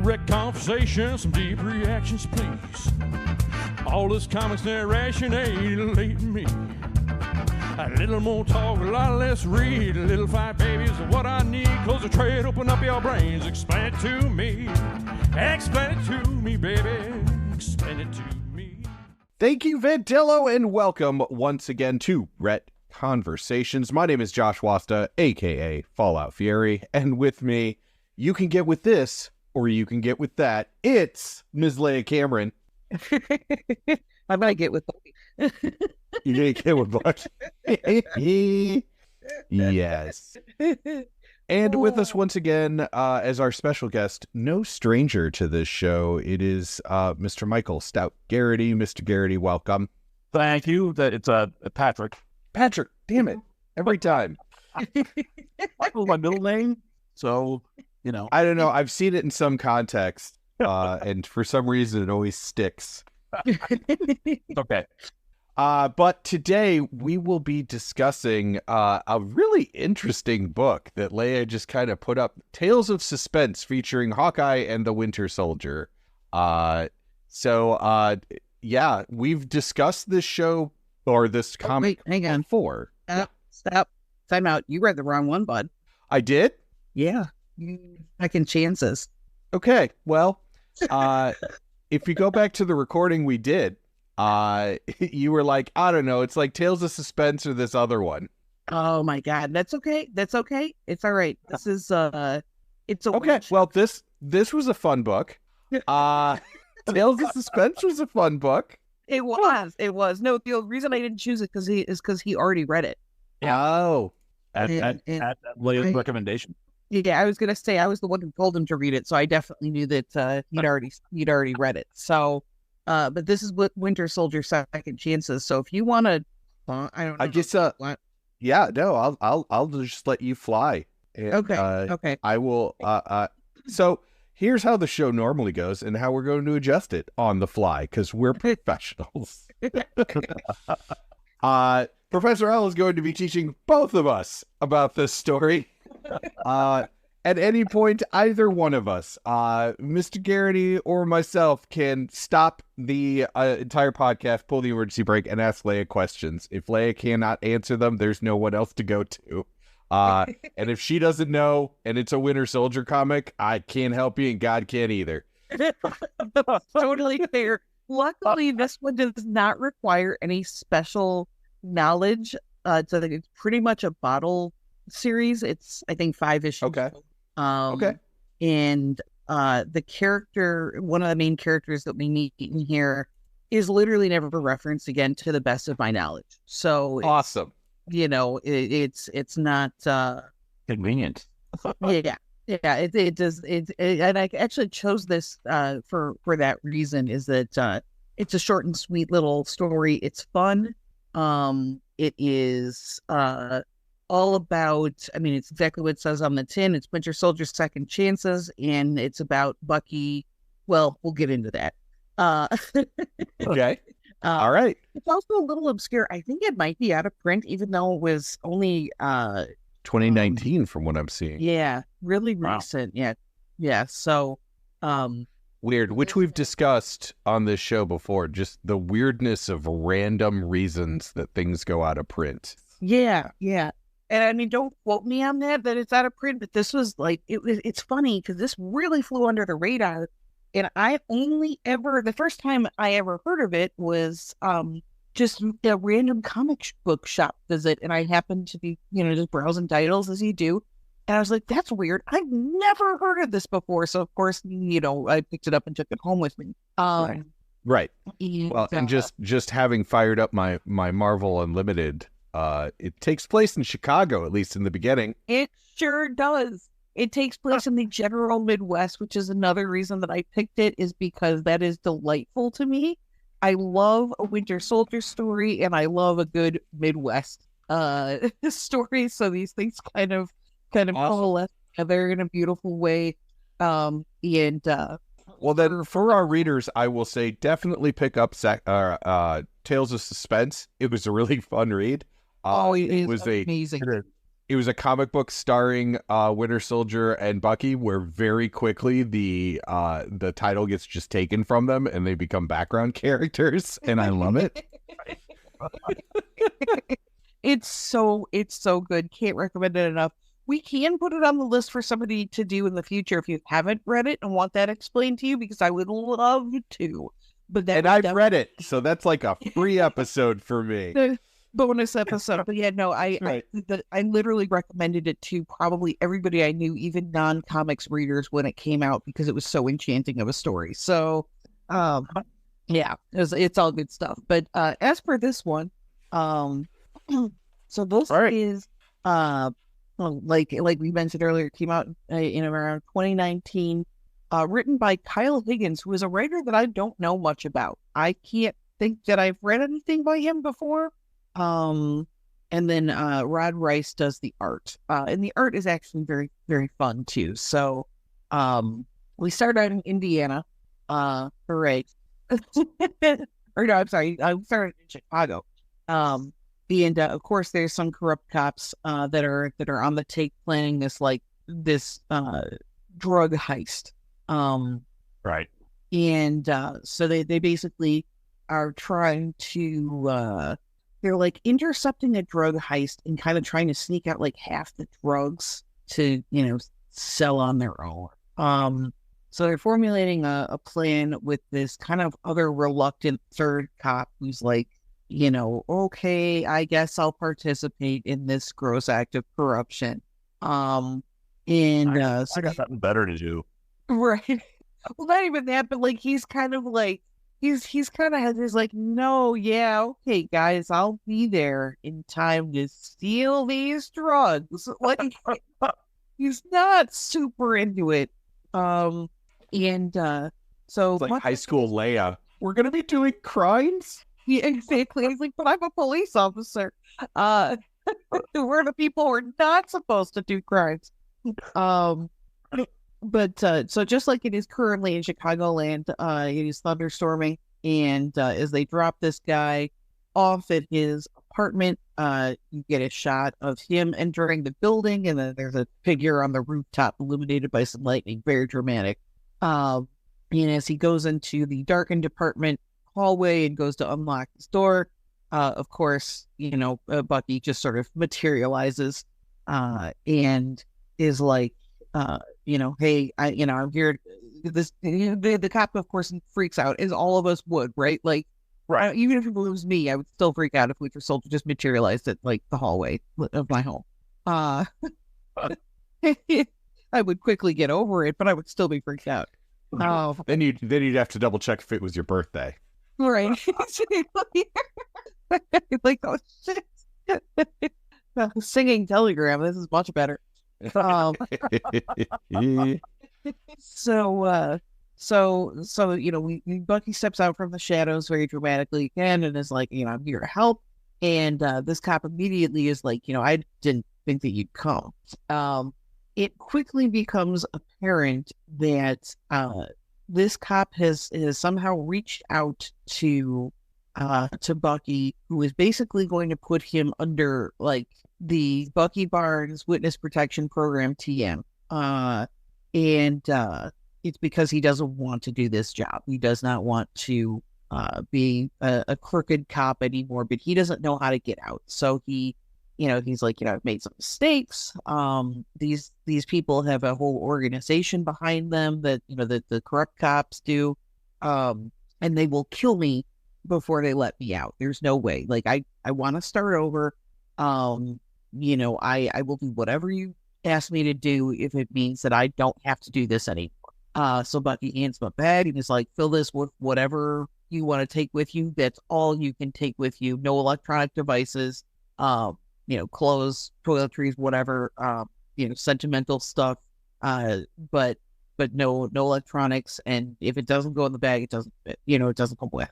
direct conversation, some deep reactions, please. All this comics narration ain't late me. A little more talk, a lot less read. A little fight, baby, is what I need. Close the trade, open up your brains. Explain it to me. Explain it to me, baby. Explain it to me. Thank you, Vantillo, and welcome once again to Rhett Conversations. My name is Josh Wasta, a.k.a. Fallout Fury, and with me, you can get with this, or you can get with that. It's Ms. Leia Cameron. I might get with Bucky. You're going to get with Bucky. Yes. And with us once again, as our special guest, no stranger to this show, it is Mr. Michael Stout Garrity. Mr. Garrity, welcome. Thank you. It's Patrick. Patrick, damn it. Every time. Michael's my middle name, so, you know. I don't know. I've seen it in some context, and for some reason it always sticks. Okay. But today we will be discussing a really interesting book that Leia just kind of put up, Tales of Suspense, featuring Hawkeye and the Winter Soldier. Yeah, we've discussed this show or this comic before. Stop. Time out. You read the wrong one, bud. I did? Yeah. Second chances. Okay, well, if you go back to the recording we did, you were like, I don't know, it's like Tales of Suspense or this other one. Oh my God. That's okay. It's all right. This is, it's a okay. Well, this was a fun book. Tales of Suspense was a fun book. It was. No, the reason I didn't choose it is because he already read it. Oh. At Leia's recommendation. Yeah, I was gonna say I was the one who told him to read it, so I definitely knew that he'd already read it. So, but this is what Winter Soldier Second Chances. So if you want to, I don't know. I guess. Yeah, no, I'll just let you fly. Okay. Okay. I will. So here's how the show normally goes, and how we're going to adjust it on the fly because we're professionals. Professor L is going to be teaching both of us about this story. At any point, either one of us, Mr. Garrity or myself, can stop the entire podcast, pull the emergency brake, and ask Leia questions. If Leia cannot answer them, there's no one else to go to. And if she doesn't know, and it's a Winter Soldier comic, I can't help you, and God can't either. Totally fair. Luckily, this one does not require any special knowledge. It's pretty much a bottle series. It's, I think, 5 issues. Okay. Okay. And the character, one of the main characters that we meet in here, is literally never referenced again, to the best of my knowledge. So awesome. You know, it's not convenient. Yeah. It does. And I actually chose this for that reason. Is that it's a short and sweet little story. It's fun. It is all about, I mean, it's exactly what it says on the tin. It's Winter Soldier Second Chances, and it's about Bucky. Well, we'll get into that. Okay. All right. It's also a little obscure. I think it might be out of print, even though it was only 2019 from what I'm seeing. Yeah, really recent. Wow. Yeah. So weird, which we've discussed on this show before, just the weirdness of random reasons that things go out of print. Yeah. And I mean, don't quote me on that it's out of print, but this was like, it's funny because this really flew under the radar. And I only ever, the first time I ever heard of it was just a random comic book shop visit. And I happened to be, just browsing titles as you do. And I was like, that's weird. I've never heard of this before. So, of course, I picked it up and took it home with me. Right. And just having fired up my Marvel Unlimited, it takes place in Chicago, at least in the beginning. It sure does. It takes place in the general Midwest, which is another reason that I picked it, is because that is delightful to me. I love a Winter Soldier story, and I love a good Midwest story. So these things kind of coalesce together in a beautiful way. Well, then for our readers, I will say definitely pick up Tales of Suspense. It was a really fun read. It was amazing. It was a comic book starring Winter Soldier and Bucky, where very quickly the title gets just taken from them and they become background characters, and I love it. It's so good. Can't recommend it enough. We can put it on the list for somebody to do in the future if you haven't read it and want that explained to you, because I would love to. But that, and I've read it, so that's like a free episode for me. The bonus episode. But yeah, no, I literally recommended it to probably everybody I knew, even non-comics readers, when it came out, because it was so enchanting of a story. So, yeah, it's all good stuff. But as for this one, so this is like we mentioned earlier, it came out in around 2019, written by Kyle Higgins, who is a writer that I don't know much about. I can't think that I've read anything by him before. And then Rod Rice does the art, and the art is actually very, very fun too. So we started out in Indiana, hooray. Or no, I'm sorry, I started in Chicago. And of course, there's some corrupt cops that are on the take planning this drug heist. Right. And so they basically are trying to they're like intercepting a drug heist and kind of trying to sneak out like half the drugs to sell on their own. So they're formulating a plan with this kind of other reluctant third cop who's like, okay, I guess I'll participate in this gross act of corruption. I got something better to do. Right. Well, not even that, but like he's kind of like he's kind of has this like, no, yeah, okay, guys, I'll be there in time to steal these drugs. Like he's not super into it. So it's like high school Leia. We're gonna be doing crimes. Yeah, exactly. He's like, but I'm a police officer. We're the people who are not supposed to do crimes. But so just like it is currently in Chicagoland, it is thunderstorming, and as they drop this guy off at his apartment, you get a shot of him entering the building, and then there's a figure on the rooftop illuminated by some lightning, very dramatic. And as he goes into the darkened apartment hallway and goes to unlock his door, of course, Bucky just sort of materializes and is like, hey, I'm here. The cop, of course, freaks out, as all of us would, right? Like, right. Even if it was me, I would still freak out if Winter Soldier just materialized at like the hallway of my home. I would quickly get over it, but I would still be freaked out. Then you'd have to double check if it was your birthday. Right. Like, oh shit. Singing Telegram. This is much better. So Bucky steps out from the shadows very dramatically again and is like, I'm here to help. And this cop immediately is like, I didn't think that you'd come. It quickly becomes apparent that this cop has somehow reached out to Bucky, who is basically going to put him under like the Bucky Barnes Witness Protection Program, TM. And it's because he doesn't want to do this job. He does not want to be a crooked cop anymore, but he doesn't know how to get out. So he's like, I've made some mistakes. These people have a whole organization behind them that, that the corrupt cops do. And they will kill me before they let me out. There's no way. Like, I want to start over. I will do whatever you ask me to do if it means that I don't have to do this anymore. So Bucky hands him a bag and is like, fill this with whatever you want to take with you. That's all you can take with you. No electronic devices, clothes, toiletries, whatever, sentimental stuff. But no electronics. And if it doesn't go in the bag, it doesn't fit. It doesn't come with.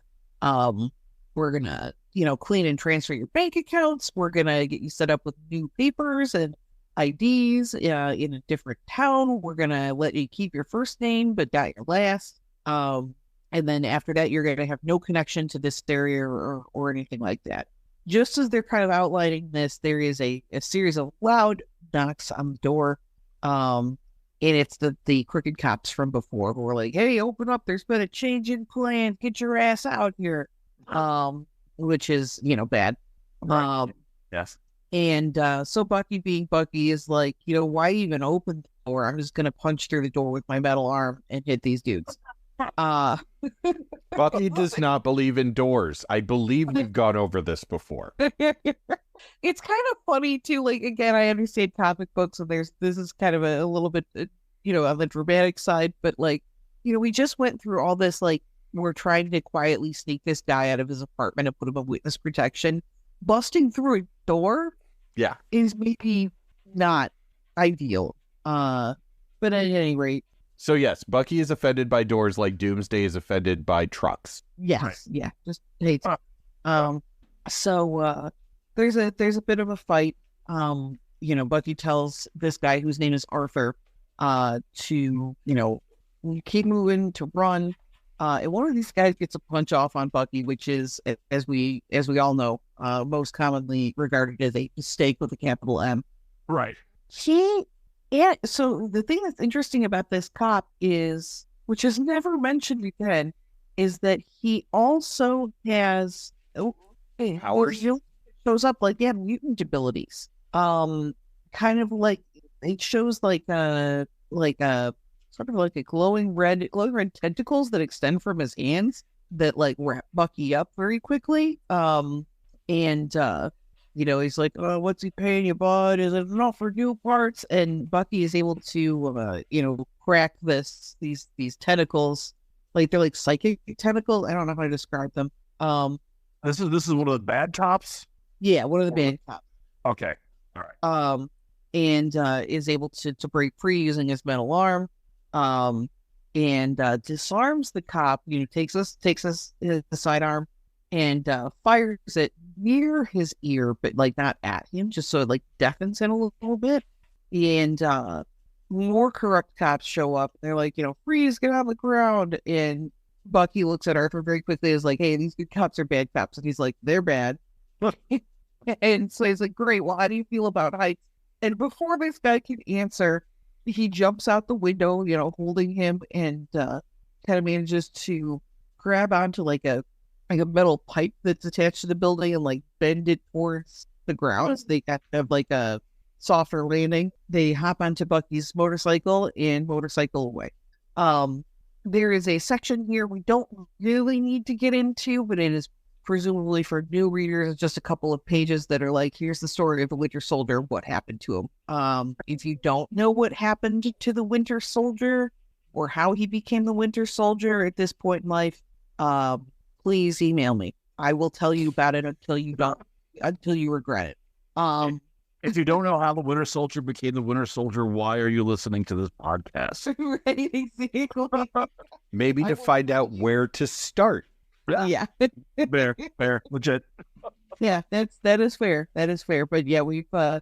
We're gonna, clean and transfer your bank accounts. We're gonna get you set up with new papers and IDs in a different town. We're gonna let you keep your first name but not your last. And then after that, you're gonna have no connection to this area or anything like that. just as they're kind of outlining this, there is a series of loud knocks on the door. And it's the crooked cops from before who are like, hey, open up. There's been a change in plan. Get your ass out here. Which is, bad. Yes. And so Bucky, being Bucky, is like, why even open the door? I'm just going to punch through the door with my metal arm and hit these dudes. Bucky does not believe in doors. I believe we've gone over this before. It's kind of funny too. Like, again, I understand comic books, and this is kind of a little bit, on the dramatic side. But like, we just went through all this. Like, we're trying to quietly sneak this guy out of his apartment and put him on witness protection. Busting through a door, is maybe not ideal. But at any rate. So yes, Bucky is offended by doors like Doomsday is offended by trucks. Yes, right. Yeah, just hates. So there's a bit of a fight. Bucky tells this guy whose name is Arthur, to keep moving, to run. And one of these guys gets a punch off on Bucky, which is, as we all know, most commonly regarded as a mistake with a capital M. Right. Yeah, so the thing that's interesting about this cop is, which is never mentioned again, is that he also has powers. Shows up like mutant abilities. Kind of like it shows like a sort of like a glowing red tentacles that extend from his hands that like wrap Bucky up very quickly. He's like, oh, what's he paying you, bud? Is it enough for new parts? And Bucky is able to, crack these tentacles. Like, they're like psychic tentacles. I don't know how to describe them. This is one of the bad cops? Yeah, one of the bad cops. Okay. All right. And is able to break free using his metal arm. And disarms the cop, takes us the sidearm and fires it near his ear, but like not at him, just so it like deafens him a little bit. And more corrupt cops show up. They're like, freeze, get on the ground. And Bucky looks at Arthur very quickly, is like, hey, these good cops are bad cops. And he's like, they're bad. And so he's like, great, well, how do you feel about heights? And before this guy can answer, he jumps out the window, holding him, and kind of manages to grab onto like a metal pipe that's attached to the building and like bend it towards the ground. So they have like a softer landing. They hop onto Bucky's motorcycle and motorcycle away. There is a section here we don't really need to get into, but it is presumably for new readers, just a couple of pages that are like, here's the story of the Winter Soldier, what happened to him. If you don't know what happened to the Winter Soldier or how he became the Winter Soldier at this point in life, please email me. I will tell you about it until you regret it. If you don't know how the Winter Soldier became the Winter Soldier, why are you listening to this podcast? Right, Maybe to find out where to start. Yeah. Fair, legit. Yeah, that is fair. That is fair. But yeah, we've gone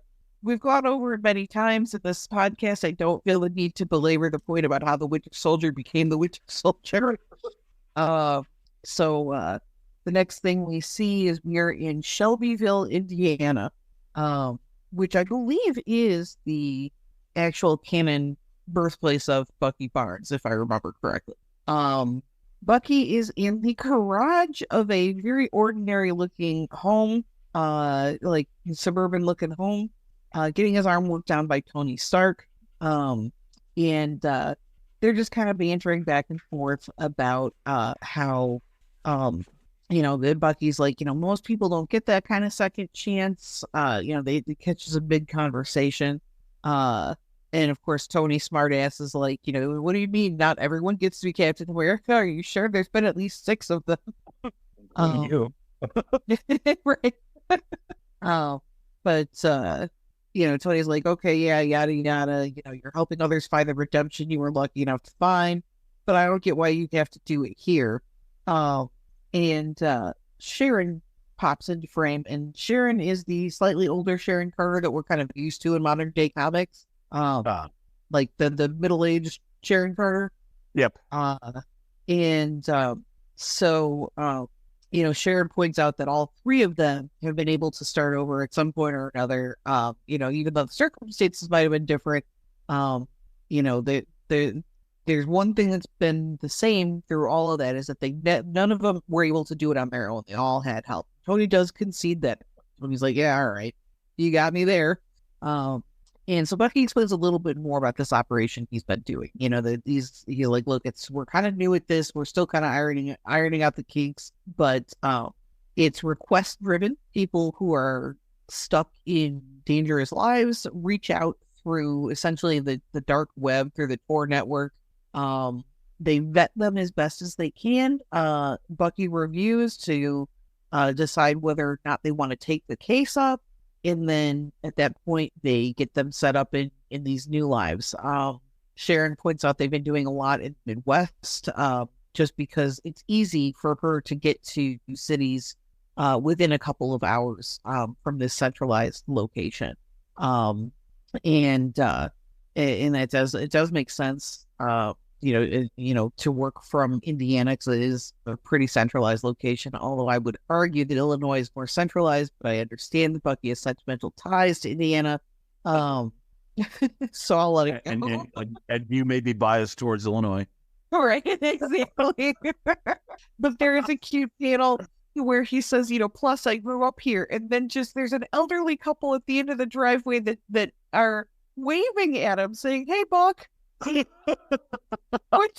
over it many times in this podcast. I don't feel the need to belabor the point about how the Winter Soldier became the Winter Soldier. So the next thing we see is we're in Shelbyville, Indiana, which I believe is the actual canon birthplace of Bucky Barnes, if I remember correctly. Bucky is in the garage of a very ordinary looking home, like suburban looking home, getting his arm worked on by Tony Stark. And they're just kind of bantering back and forth about how, that Bucky's like, most people don't get that kind of second chance. They catches a big conversation. And of course, Tony smartass is like, what do you mean? Not everyone gets to be Captain America? Are you sure? There's been at least 6 of them. Right. But Tony's like, okay, yeah, yada yada. You're helping others find the redemption you were lucky enough to find, but I don't get why you have to do it here. And Sharon pops into frame, and Sharon is the slightly older Sharon Carter that we're kind of used to in modern day comics. Like the middle-aged Sharon Carter. Yep. So Sharon points out that all three of them have been able to start over at some point or another. Even though the circumstances might have been different, there's one thing that's been the same through all of that is that none of them were able to do it on their own. They all had help. Tony does concede that. Tony's like, yeah, all right, you got me there. And so Bucky explains a little bit more about this operation he's been doing. Look, we're kind of new at this. We're still kind of ironing out the kinks, but it's request driven. People who are stuck in dangerous lives reach out through essentially the dark web, through the Tor network. They vet them as best as they can. Bucky reviews to decide whether or not they want to take the case up. And then at that point, they get them set up in these new lives. Sharon points out they've been doing a lot in the Midwest just because it's easy for her to get to cities within a couple of hours from this centralized location. And it does make sense. To work from Indiana, because it is a pretty centralized location, although I would argue that Illinois is more centralized, but I understand that Bucky has sentimental ties to Indiana. So I'll let it go. And you may be biased towards Illinois. Right, exactly. But there is a cute panel where he says, plus I grew up here, and then there's an elderly couple at the end of the driveway that are waving at him saying, "Hey, Buck." Which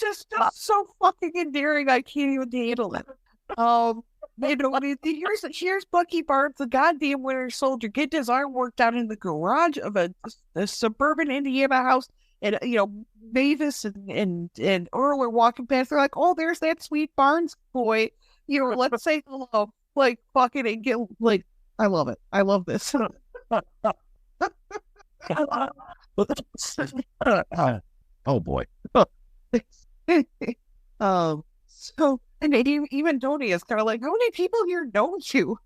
is just so fucking endearing. I can't even handle it. Here's Bucky Barnes, the goddamn Winter Soldier, getting his arm worked out in the garage of a suburban Indiana house, and Mavis and Earl are walking past. They're like, "Oh, there's that sweet Barnes boy. Let's say hello." Like, fucking and get like, I love it. I love this. Oh boy. So and even Tony is kind of like, how many people here know you?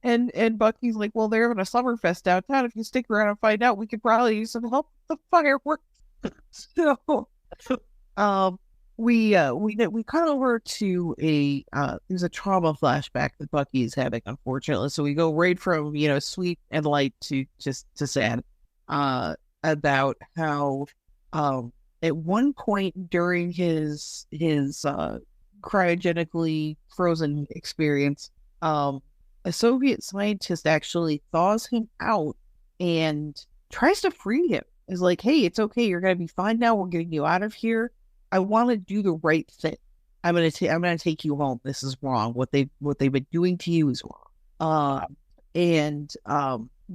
and Bucky's like, well, they're having a Summerfest downtown. If you stick around and find out, we could probably use some help with the fireworks. So we cut over to there's a trauma flashback that Bucky is having, unfortunately. So we go right from sweet and light to just to sad about how at one point during his cryogenically frozen experience, a Soviet scientist actually thaws him out and tries to free him. Is like, hey, it's okay. You're gonna be fine now. We're getting you out of here. I want to do the right thing. I'm gonna take you home. This is wrong. What they've been doing to you is wrong.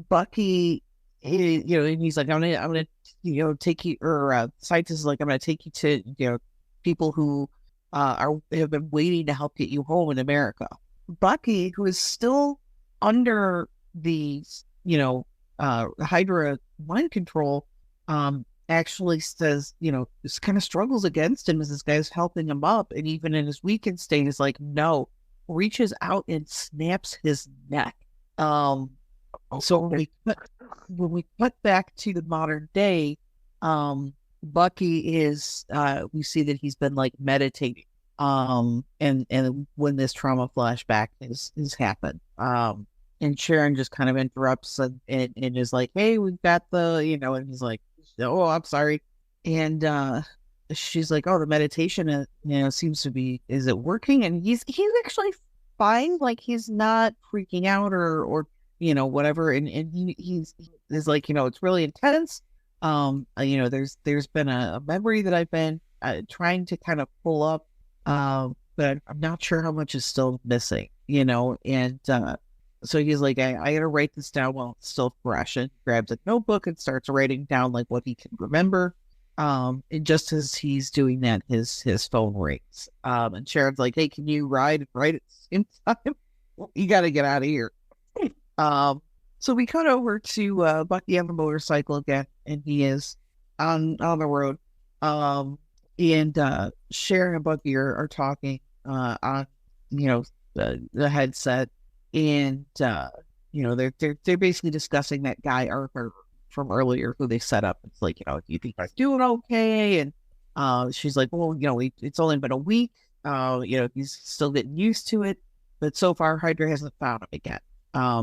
Bucky, and he's like, I'm gonna take you, or scientist is like, I'm gonna take you to people who have been waiting to help get you home in America. Bucky, who is still under the Hydra mind control, actually says, this kind of struggles against him as this guy's helping him up, and even in his weakened state is like, no, reaches out and snaps his neck. So when we cut back to the modern day, Bucky is we see that he's been like meditating. And when this trauma flashback is happened, and Sharon just kind of interrupts and is like, hey, we've got and he's like, oh, I'm sorry. And she's like, oh, the meditation seems to be, is it working? And he's actually fine, like he's not freaking out or whatever, and he's like, it's really intense. There's been a memory that I've been trying to kind of pull up, but I'm not sure how much is still missing, and so he's like, I gotta write this down while it's still fresh, and grabs a notebook and starts writing down like what he can remember. And just as he's doing that, his phone rings. And Sharon's like, hey, can you write it at the same time? You gotta get out of here. So we cut over to Bucky on the motorcycle again, and he is on the road. And Sharon and Bucky are talking on the headset, and they're basically discussing that guy Arthur from earlier who they set up. It's like, do you think he's doing okay? And she's like, well, it's only been a week. He's still getting used to it. But so far, Hydra hasn't found him again.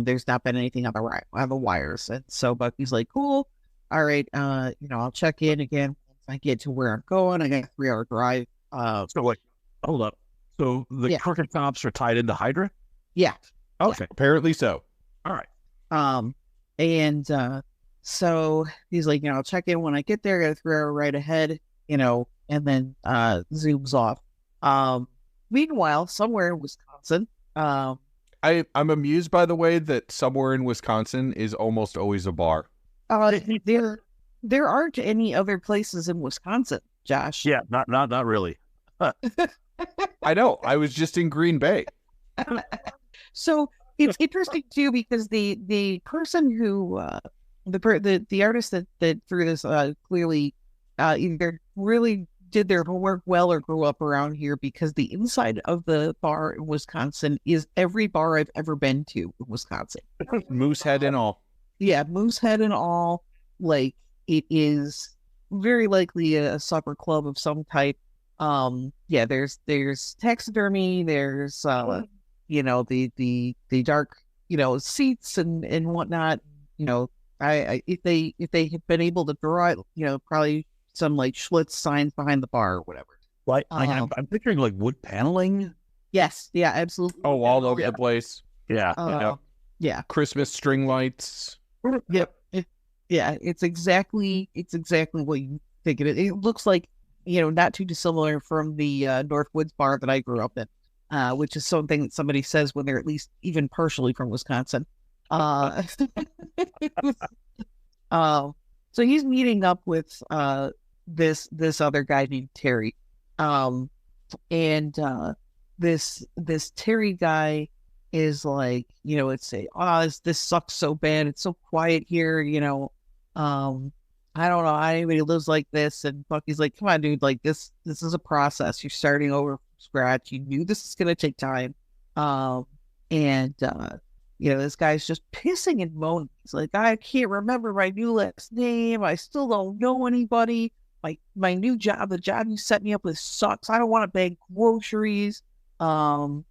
There's not been anything on the wires. And so Bucky's like, cool. All right. I'll check in again once I get to where I'm going. I got a 3-hour drive. So like, hold up. So the crooked cops are tied into Hydra? Yeah. Okay. Apparently so. All right. So he's like, I'll check in when I get there. I got a 3-hour ride ahead, and then zooms off. Meanwhile, somewhere in Wisconsin, I'm amused by the way that somewhere in Wisconsin is almost always a bar. there aren't any other places in Wisconsin, Josh. Yeah, not really. I know. I was just in Green Bay. So it's interesting too because the person who the artist that drew this clearly either really did their homework well or grew up around here, because the inside of the bar in Wisconsin is every bar I've ever been to in Wisconsin. Moosehead and all. Yeah, Moosehead and all. Like, it is very likely a supper club of some type. There's taxidermy, there's the dark, seats and whatnot. If they had been able to draw it, probably some like Schlitz signs behind the bar or whatever. Like I'm picturing like wood paneling. Yes, yeah, absolutely. Oh, all over the place. Yeah. Yeah. Christmas string lights. Yep. It's exactly what you think it is. It looks like, not too dissimilar from the Northwoods bar that I grew up in, which is something that somebody says when they're at least even partially from Wisconsin. So he's meeting up with this other guy named Terry, and this Terry guy is like, this sucks so bad. It's so quiet here. I don't know how anybody lives like this. And Bucky's like, come on, dude, like this is a process. You're starting over from scratch. You knew this is going to take time. This guy's just pissing and moaning. He's like, I can't remember my new last name. I still don't know anybody. My new job, the job you set me up with sucks. I don't want to bag groceries. And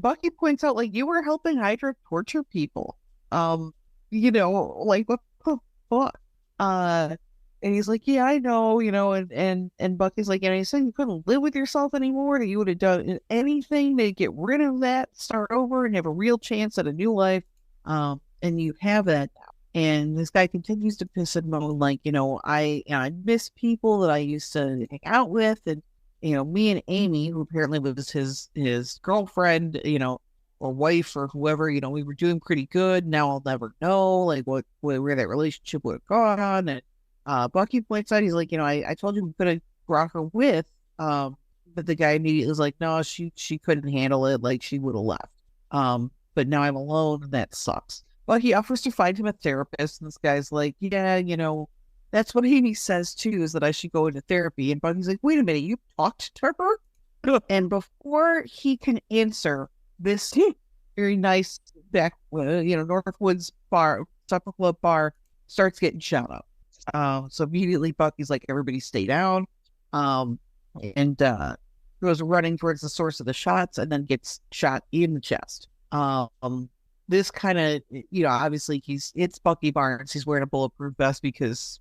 Bucky points out, like, you were helping Hydra torture people. Like, what the fuck? And he's like, yeah, I know, and Bucky's like, he said you couldn't live with yourself anymore, that you would have done anything to get rid of that, start over, and have a real chance at a new life. And you have that now. And this guy continues to piss and moan, like, I miss people that I used to hang out with, and me and Amy, who apparently was his girlfriend, or wife or whoever, we were doing pretty good. Now I'll never know, like, where that relationship would have gone. And Bucky points out, he's like, I told you we could have brought her with, but the guy immediately was like, no, she couldn't handle it, like, she would have left. But now I'm alone, and that sucks. Well, he offers to find him a therapist, and this guy's like, yeah, that's what Amy says too, is that I should go into therapy. And Bucky's like, wait a minute, you talked to her? And before he can answer, this very nice Northwoods bar, supper club bar, starts getting shot up. So immediately Bucky's like, everybody stay down. And goes running towards the source of the shots, and then gets shot in the chest. This kind of, obviously it's Bucky Barnes. He's wearing a bulletproof vest because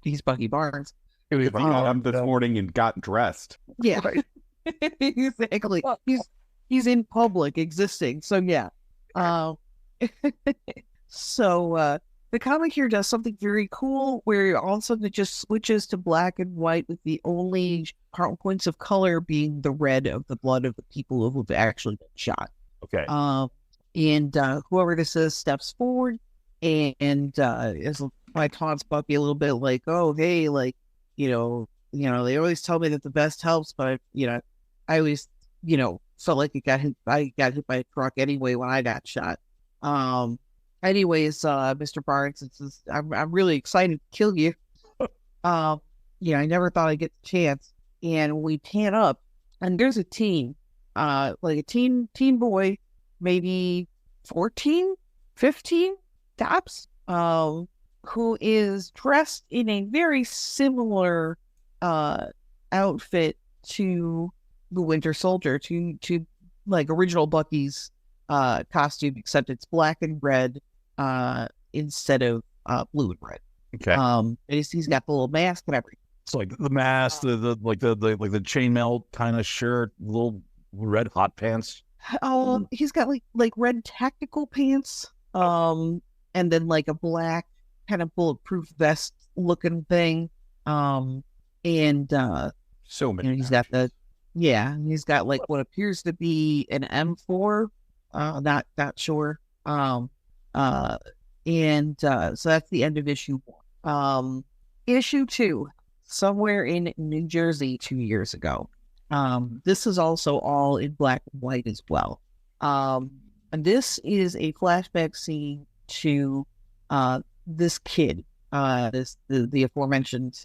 he's Bucky Barnes. He got up this morning and got dressed. Yeah, exactly. He's in public existing. So yeah. So the comic here does something very cool where all of a sudden it just switches to black and white, with the only points of color being the red of the blood of the people who've actually been shot. Okay. And whoever this is steps forward and is like taunts Bucky a little bit, like, oh, hey, like, they always tell me that the best helps, but I always, felt like I got hit by a truck anyway when I got shot. Anyways, Mr. Barnes, I'm really excited to kill you. I never thought I'd get the chance. And we pan up, and there's a teen, like a teen boy, maybe 14, 15 tops, who is dressed in a very similar outfit to the Winter Soldier, to like original Bucky's costume, except it's black and red instead of blue and red. Okay. He's got the little mask and everything. It's like the mask, the chainmail kind of shirt, little red hot pants. He's got like red tactical pants, and then like a black kind of bulletproof vest looking thing. So many. He's got he's got like what appears to be an M4. Not sure. So that's the end of issue 1. Issue 2, somewhere in New Jersey 2 years ago. This is also all in black and white as well. And this is a flashback scene to this kid, the aforementioned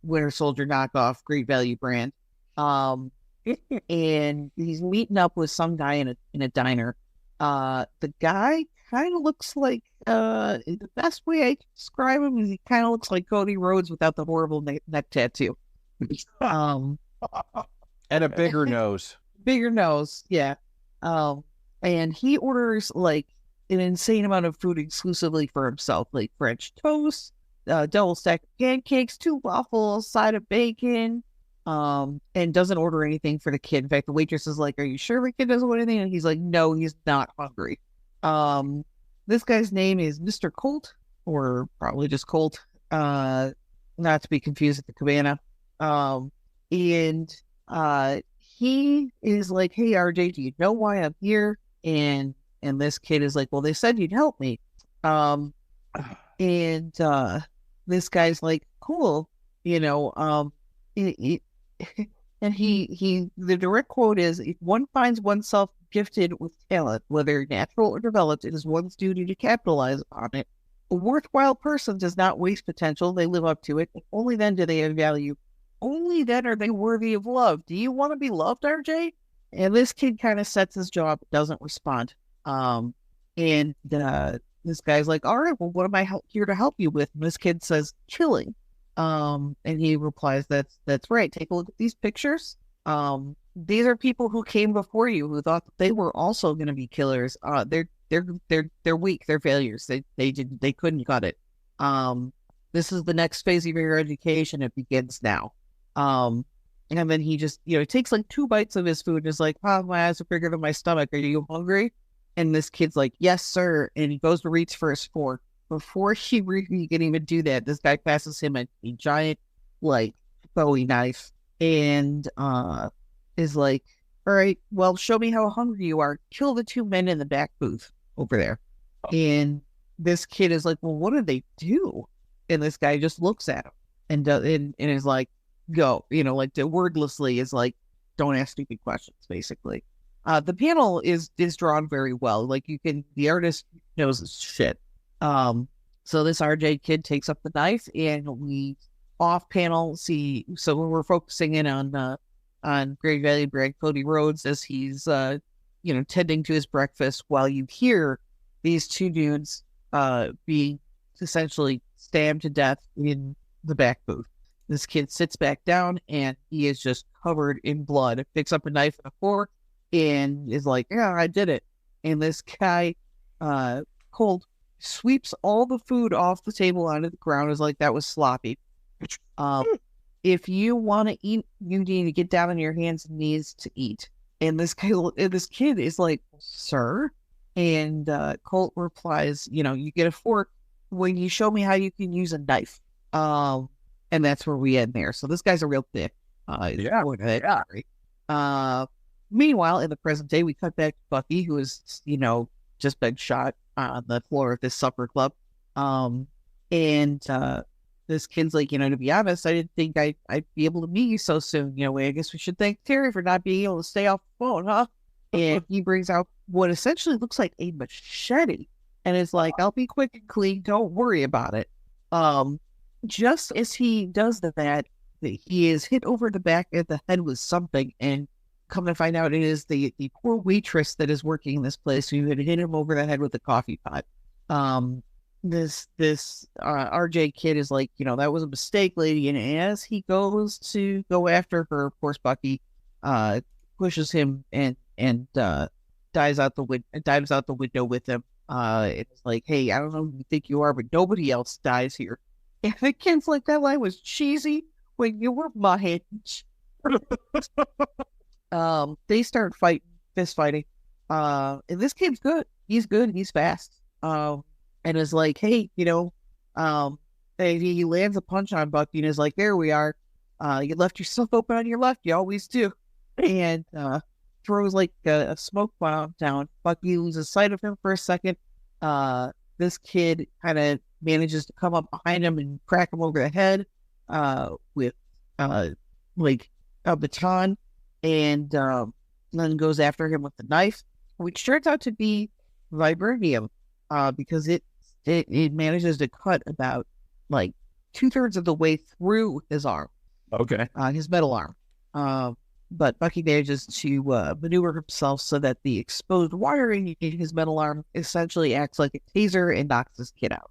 Winter Soldier knockoff, Great Value brand. And he's meeting up with some guy in a diner. The guy kind of looks like the best way I can describe him is he kind of looks like Cody Rhodes without the horrible neck tattoo. And a bigger nose. Bigger nose, yeah. And he orders like an insane amount of food exclusively for himself, like French toast, double stack pancakes, 2 waffles, side of bacon, and doesn't order anything for the kid. In fact, the waitress is like, "Are you sure the kid doesn't want anything?" And he's like, "No, he's not hungry." This guy's name is Mr. Colt, or probably just Colt, not to be confused with the cabana. And he is like, "Hey, RJ, do you know why I'm here?" And this kid is like, "Well, they said you'd help me." And this guy's like, "Cool," and the direct quote is, "If one finds oneself gifted with talent, whether natural or developed, it is one's duty to capitalize on it. A worthwhile person does not waste potential. They live up to it. And only then do they have value. Only then are they worthy of love. Do you want to be loved, RJ?" And this kid kind of sets his jaw, but doesn't respond. And this guy's like, "All right, well, what am I here to help you with?" And this kid says, "Killing." And he replies, that's right. Take a look at these pictures. These are people who came before you who thought that they were also going to be killers. They're weak. They're failures. They couldn't cut it. This is the next phase of your education. It begins now. And then he just, takes like 2 bites of his food and is like, "Wow, my eyes are bigger than my stomach. Are you hungry?" And this kid's like, "Yes, sir." And he goes to reach for his fork. Before he can even do that, this guy passes him a giant, like, Bowie knife and is like, "All right, well, show me how hungry you are. Kill the 2 men in the back booth over there." And this kid is like, "Well, what did they do?" And this guy just looks at him and is like, "Go," like wordlessly is like, "Don't ask stupid questions," basically. The panel is drawn very well. Like the artist knows his shit. So this RJ kid takes up the knife, and we off panel see. So when we're focusing in on Great Value brand Cody Rhodes as he's tending to his breakfast, while you hear these 2 dudes being essentially stabbed to death in the back booth. This kid sits back down, and he is just covered in blood. Picks up a knife and a fork, and is like, "Yeah, I did it." And this guy, Colt, sweeps all the food off the table onto the ground. Is like, "That was sloppy. If you want to eat, you need to get down on your hands and knees to eat." And this kid is like, "Sir?" And Colt replies, "You get a fork when you show me how you can use a knife." And that's where we end there. So this guy's a real dick. Yeah. Meanwhile, in the present day, we cut back to Bucky, who is, just been shot on the floor of this supper club. And this kid's like, "To be honest, I didn't think I'd be able to meet you so soon. I guess we should thank Terry for not being able to stay off the phone, huh?" And he brings out what essentially looks like a machete and is like, "I'll be quick and clean. Don't worry about it." Just as he does that, he is hit over the back of the head with something, and come to find out it is the poor waitress that is working in this place who had hit him over the head with a coffee pot. This RJ kid is like, "That was a mistake, lady." And as he goes to go after her, of course, Bucky pushes him and and dives out the window with him. It's like, hey, I don't know who you think you are, but nobody else dies here. And the kid's like, that line was cheesy when you were my age. They start fist fighting. And this kid's good. He's good. He's fast. And is like, hey, and he lands a punch on Bucky and is like, there we are. You left yourself open on your left. You always do. And throws like a smoke bomb down. Bucky loses sight of him for a second. This kid kind of manages to come up behind him and crack him over the head with like a baton, and then goes after him with the knife, which turns out to be vibranium, because it manages to cut about like 2/3 of the way through his arm. Okay. His metal arm. But Bucky manages to maneuver himself so that the exposed wiring in his metal arm essentially acts like a taser and knocks this kid out.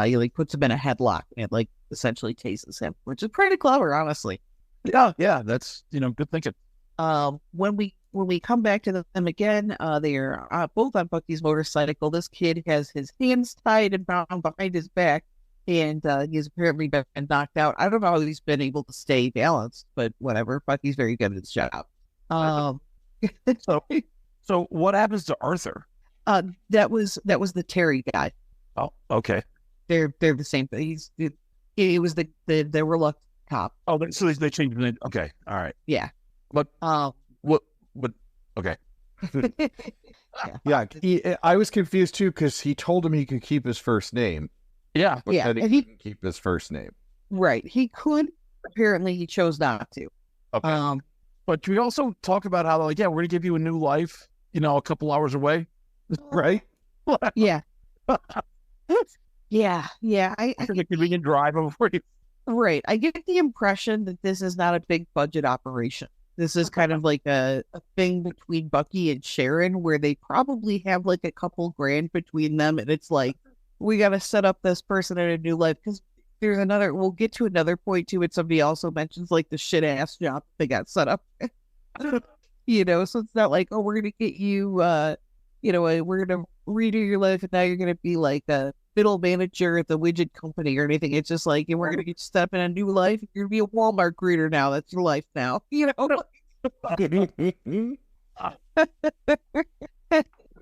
He like puts him in a headlock and like essentially tases him, which is pretty clever, honestly. Yeah, that's good thinking. When we come back to them again, they are both on Bucky's motorcycle. This kid has his hands tied and bound behind his back, and he's apparently been knocked out. I don't know how he's been able to stay balanced, but whatever. Bucky's very good at his job. So what happens to Arthur? That was the Terry guy. Oh, okay. They're the same thing. He was the reluctant cop. Oh, so they changed the name. Okay, all right. Yeah. But what? Okay. Yeah, I was confused too because he told him he could keep his first name. Yeah, but yeah, then he couldn't keep his first name. Right, he could. Apparently, he chose not to. Okay. But can we also talk about how, like, yeah, we're gonna give you a new life, a couple hours away, right? Yeah. Yeah. I think a convenient drive over you. Right. I get the impression that this is not a big budget operation. This is kind of like a thing between Bucky and Sharon where they probably have like a couple grand between them. And it's like, we got to set up this person in a new life. Because we'll get to another point too. And somebody also mentions like the shit ass job they got set up. So it's not like, oh, we're going to get you, we're going to redo your life. And now you're going to be like a middle manager at the widget company or anything. It's just like, we're going to get you step in a new life. You're going to be a Walmart greeter now. That's your life now.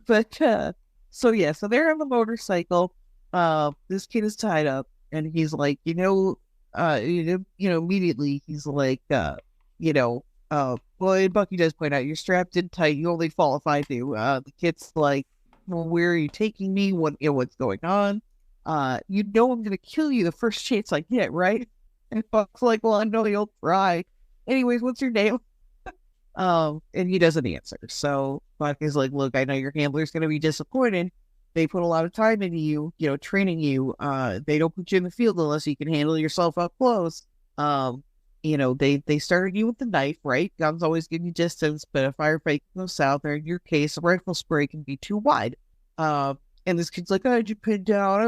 But so they're on the motorcycle. This kid is tied up, and he's like, immediately he's like, well, and Bucky does point out, you're strapped in tight. You only fall if I do. The kid's like, well, where are you taking me? What's going on? I'm gonna kill you the first chance I get, right? And Buck's like, well, I know you'll try. Anyways, what's your name? And he doesn't answer. So Bucky's like, look, I know your handler's gonna be disappointed. They put a lot of time into you, training you. They don't put you in the field unless you can handle yourself up close. They started you with the knife, right? Guns always give you distance, but a firefight can go south, or in your case, a rifle spray can be too wide. And this kid's like, I had you pinned down. I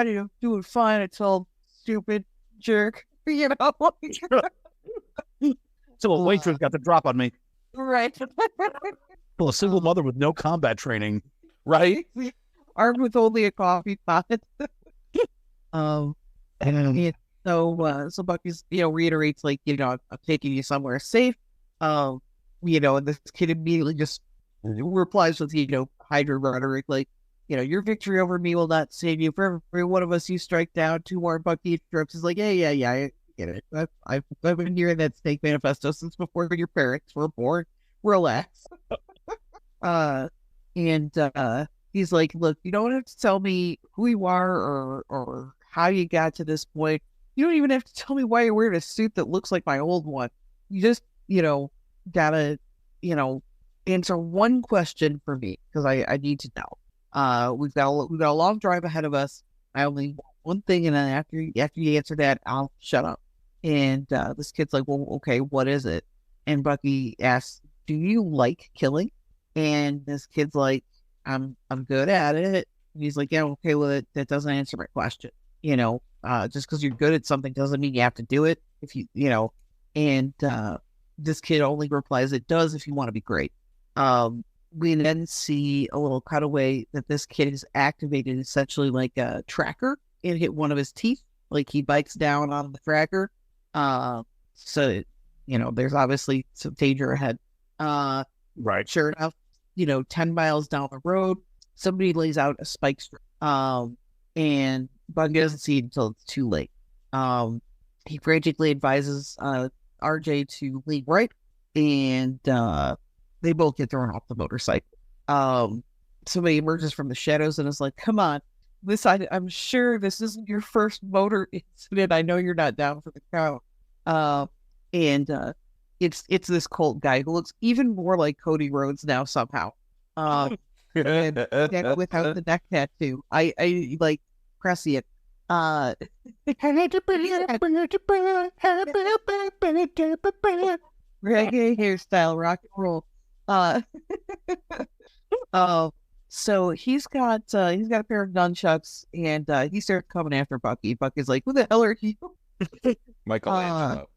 didn't doing fine until stupid jerk, So a waitress got the drop on me. Right. Well, a single mother with no combat training, right? Armed with only a coffee pot. So Bucky's, reiterates like, I'm taking you somewhere safe. And this kid immediately just replies with, Hydra rhetoric, like, your victory over me will not save you. For every one of us you strike down, 2 more. Bucky interrupts is like, yeah, I get it. I've been hearing that snake manifesto since before your parents were born. Relax. He's like, look, you don't have to tell me who you are or how you got to this point. You don't even have to tell me why you're wearing a suit that looks like my old one. You just, gotta, answer one question for me because I need to know. We've got a long drive ahead of us. I only want one thing, and then after you answer that, I'll shut up. And this kid's like, well, okay, what is it? And Bucky asks, do you like killing? And this kid's like, I'm good at it. And he's like, yeah, okay, well, that doesn't answer my question. Just because you're good at something doesn't mean you have to do it. If and this kid only replies, it does if you want to be great. we then see a little cutaway that this kid has activated essentially like a tracker and hit one of his teeth. Like he bites down on the tracker. So, there's obviously some danger ahead. Right. Sure enough, 10 miles down the road, somebody lays out a spike strip. And Bucky doesn't see it until it's too late. He frantically advises RJ to leave right, and they both get thrown off the motorcycle. Somebody emerges from the shadows and is like, "Come on, I'm sure this isn't your first motor incident. I know you're not down for the count." And it's this Colt guy who looks even more like Cody Rhodes now somehow. And without the neck tattoo, I like prescient. Reggae hairstyle, rock and roll. So he's got a pair of nunchucks, and he starts coming after Bucky. Bucky's like, "Who the hell are you?" Michelangelo.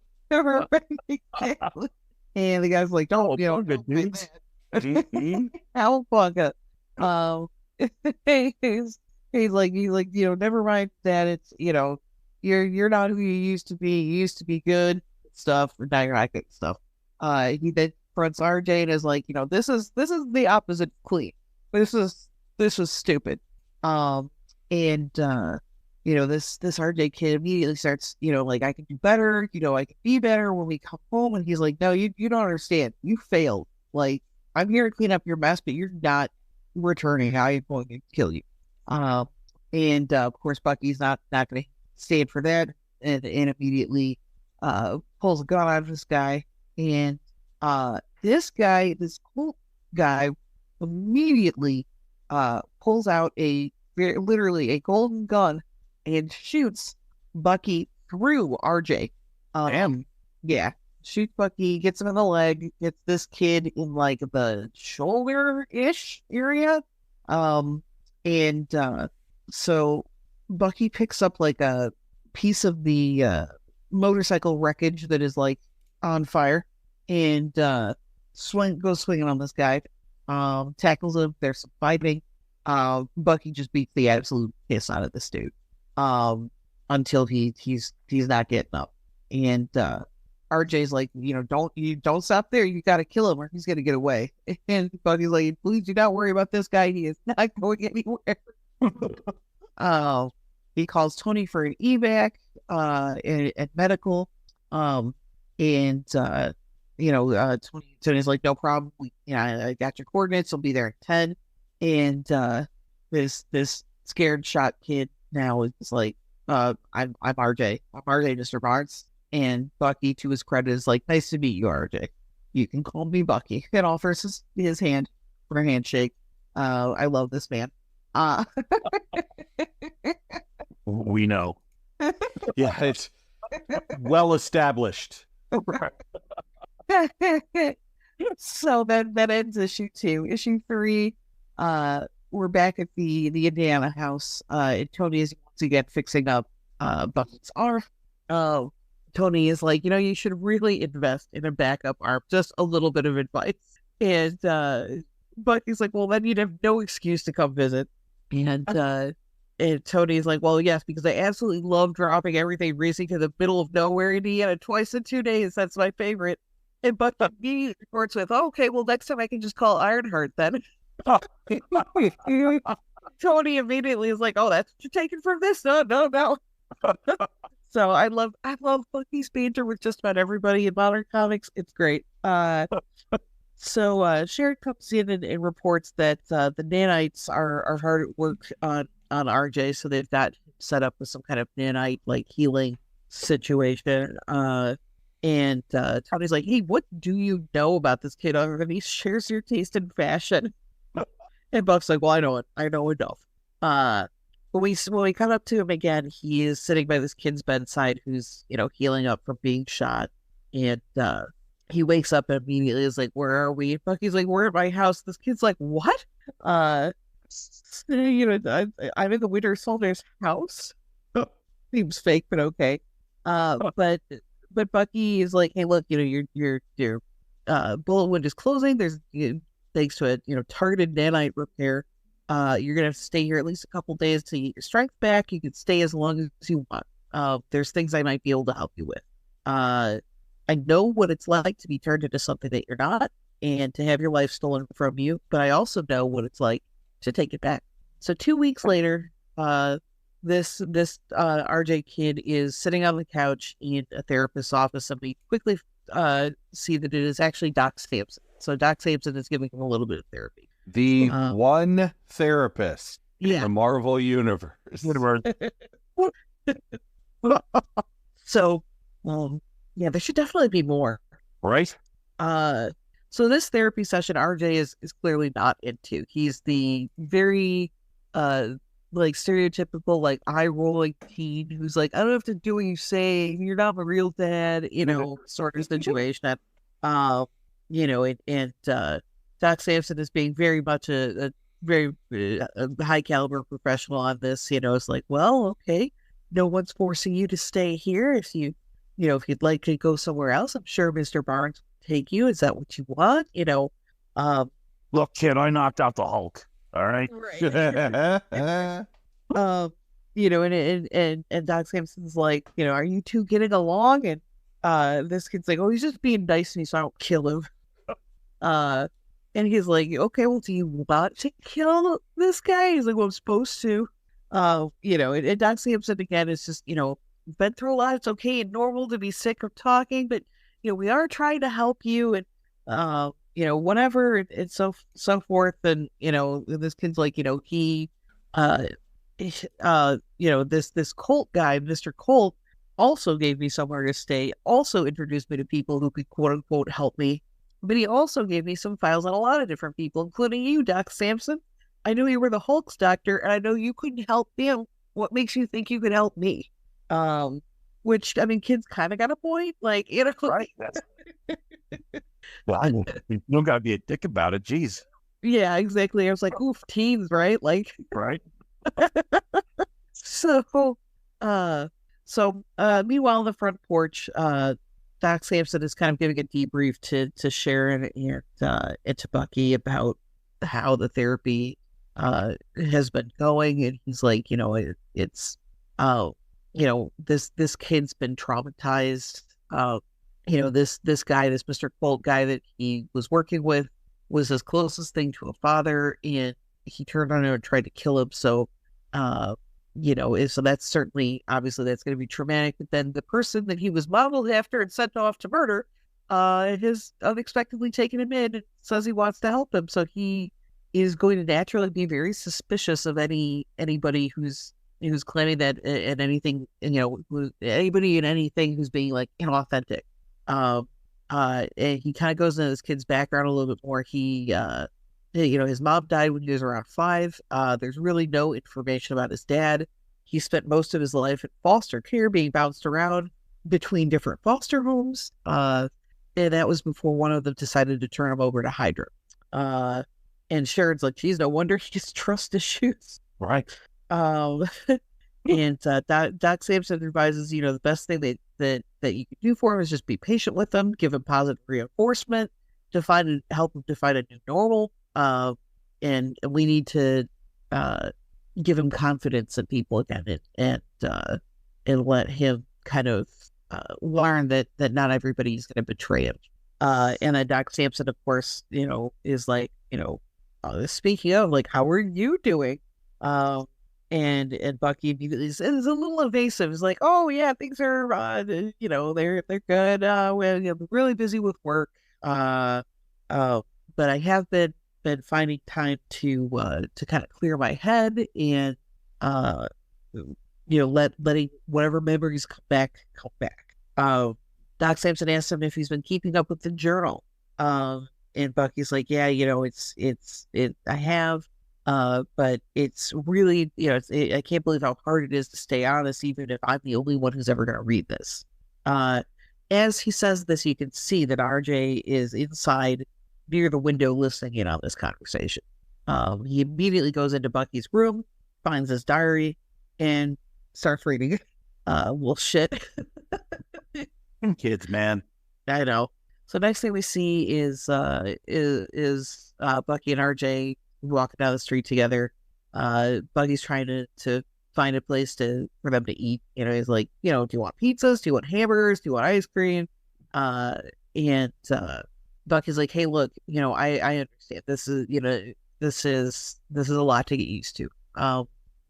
And the guy's like, "Don't, good dudes. Cowabunga." He's like, never mind that. It's, you're not who you used to be. You used to be good stuff, or now you're not good stuff. He then confronts RJ and is like, this is the opposite of clean. This is stupid. This RJ kid immediately starts, like, I can do better. I can be better when we come home. And he's like, no, you don't understand. You failed. Like, I'm here to clean up your mess, but you're not returning. I'm going to kill you. And of course, Bucky's not going to stand for that, and immediately pulls a gun out of this guy. And this Colt guy, immediately pulls out literally a golden gun and shoots Bucky through RJ. Damn. Yeah. Shoots Bucky, gets him in the leg, gets this kid in like the shoulder-ish area. So Bucky picks up like a piece of the motorcycle wreckage that is like on fire, and goes swinging on this guy. Tackles him. There's some fighting. Bucky just beats the absolute piss out of this dude until he's not getting up. And RJ's like, don't stop there. You got to kill him or he's gonna get away. And Bucky's like, please do not worry about this guy. He is not going anywhere. He calls Tony for an evac at medical. Tony's like, no problem. I got your coordinates. I'll be there at 10. And this scared shot kid now is like, I'm RJ. I'm RJ, Mr. Barnes. And Bucky, to his credit, is like, nice to meet you, RJ. You can call me Bucky. And offers his hand for a handshake. I love this man. We know. Yeah, it's well established. So that ends issue 2. Issue 3, we're back at the Indiana house. And Tony is once again fixing up Bucky's arm. Tony is like, you should really invest in a backup arm. Just a little bit of advice. And Bucky's like, well, then you'd have no excuse to come visit. And Tony's like, well, yes, because I absolutely love dropping everything, racing to the middle of nowhere, Indiana, twice in 2 days. That's my favorite. And Bucky immediately reports with, okay, well, next time I can just call Ironheart then. Tony immediately is like, oh, that's what you're taking from this? No. So I love Bucky's banter with just about everybody in modern comics. It's great. So Sharon comes in and reports that the nanites are hard at work on RJ, so they've got set up with some kind of nanite like healing situation. And Tony's like, hey, what do you know about this kid other than he shares your taste in fashion? And Buck's like, well, I know enough. When we come up to him again, he is sitting by this kid's bedside who's, healing up from being shot. And he wakes up and immediately is like, where are we? And Bucky's like, we're at my house. This kid's like, what? I'm in the Winter Soldier's house. Seems fake, but okay. But Bucky is like, hey, look, your bullet wound is closing. There's thanks to a targeted nanite repair. You're gonna have to stay here at least a couple days to get your strength back. You can stay as long as you want. There's things I might be able to help you with. I know what it's like to be turned into something that you're not, and to have your life stolen from you. But I also know what it's like to take it back. So 2 weeks later, this RJ kid is sitting on the couch in a therapist's office, and we quickly see that it is actually Doc Samson. So Doc Samson is giving him a little bit of therapy. The one therapist in the Marvel universe. So, there should definitely be more. Right? So this therapy session, RJ is clearly not into. He's the very, stereotypical, eye-rolling teen who's like, I don't have to do what you say, you're not my real dad, sort of situation. And Doc Samson is being very much a very high caliber professional on this. It's like, well, okay, no one's forcing you to stay here. If you'd like to go somewhere else, I'm sure Mr. Barnes will take you. Is that what you want? Look, kid, I knocked out the Hulk. All right. And Doc Samson's like, are you two getting along? And this kid's like, oh, he's just being nice to me, so I don't kill him. And he's like, okay, well, do you want to kill this guy? He's like, well, I'm supposed to. And Doc Samson again is just, been through a lot. It's okay and normal to be sick of talking, but we are trying to help you, and whatever, and so forth. And this kid's like, he this Colt guy, Mr. Colt, also gave me somewhere to stay, also introduced me to people who could quote unquote help me, but he also gave me some files on a lot of different people, including you, Doc Samson. I know you were the Hulk's doctor, and I know you couldn't help him. What makes you think you could help me? Which, I mean, kids kind of got a point, right? Well, you don't gotta be a dick about it. Jeez. Yeah, exactly. I was like, oof, teens, right? Right. So, meanwhile, on the front porch, Doc Samson is kind of giving a debrief to Sharon and to Bucky about how the therapy has been going, and he's like, this kid's been traumatized. This guy, this Mr. Colt guy that he was working with, was his closest thing to a father, and he turned on him and tried to kill him. So, so that's certainly, obviously, that's going to be traumatic. But then the person that he was modeled after and sent off to murder has unexpectedly taken him in and says he wants to help him. So he is going to naturally be very suspicious of anybody who's claiming that and anything, anybody and anything who's being like inauthentic. And he kind of goes into this kid's background a little bit more. He, his mom died when he was around 5. There's really no information about his dad. He spent most of his life in foster care, being bounced around between different foster homes. And that was before one of them decided to turn him over to Hydra. And Sharon's like, geez, no wonder he has trust issues. Right. And Doc Samson advises, the best thing that you can do for him is just be patient with him, give him positive reinforcement, help him to find a new normal. And we need to give him confidence in people again, and let him kind of learn that not everybody's going to betray him. And then Doc Samson, of course, is like, speaking of, like, how are you doing? And Bucky immediately is a little evasive. He's like, oh yeah, things are, they're good. We're really busy with work. But I have been finding time to kind of clear my head and, letting whatever memories come back. Doc Samson asked him if he's been keeping up with the journal. And Bucky's like, yeah, I have. But it's really, I can't believe how hard it is to stay honest, even if I'm the only one who's ever going to read this. As he says this, you can see that RJ is inside near the window listening in on this conversation. He immediately goes into Bucky's room, finds his diary, and starts reading it. Well, shit. Kids, man. I know. So next thing we see is Bucky and RJ walking down the street together. Buggy's trying to find a place for them to eat. He's like, do you want pizzas? Do you want hamburgers? Do you want ice cream? And Bucky's like, hey, look, I understand this is a lot to get used to.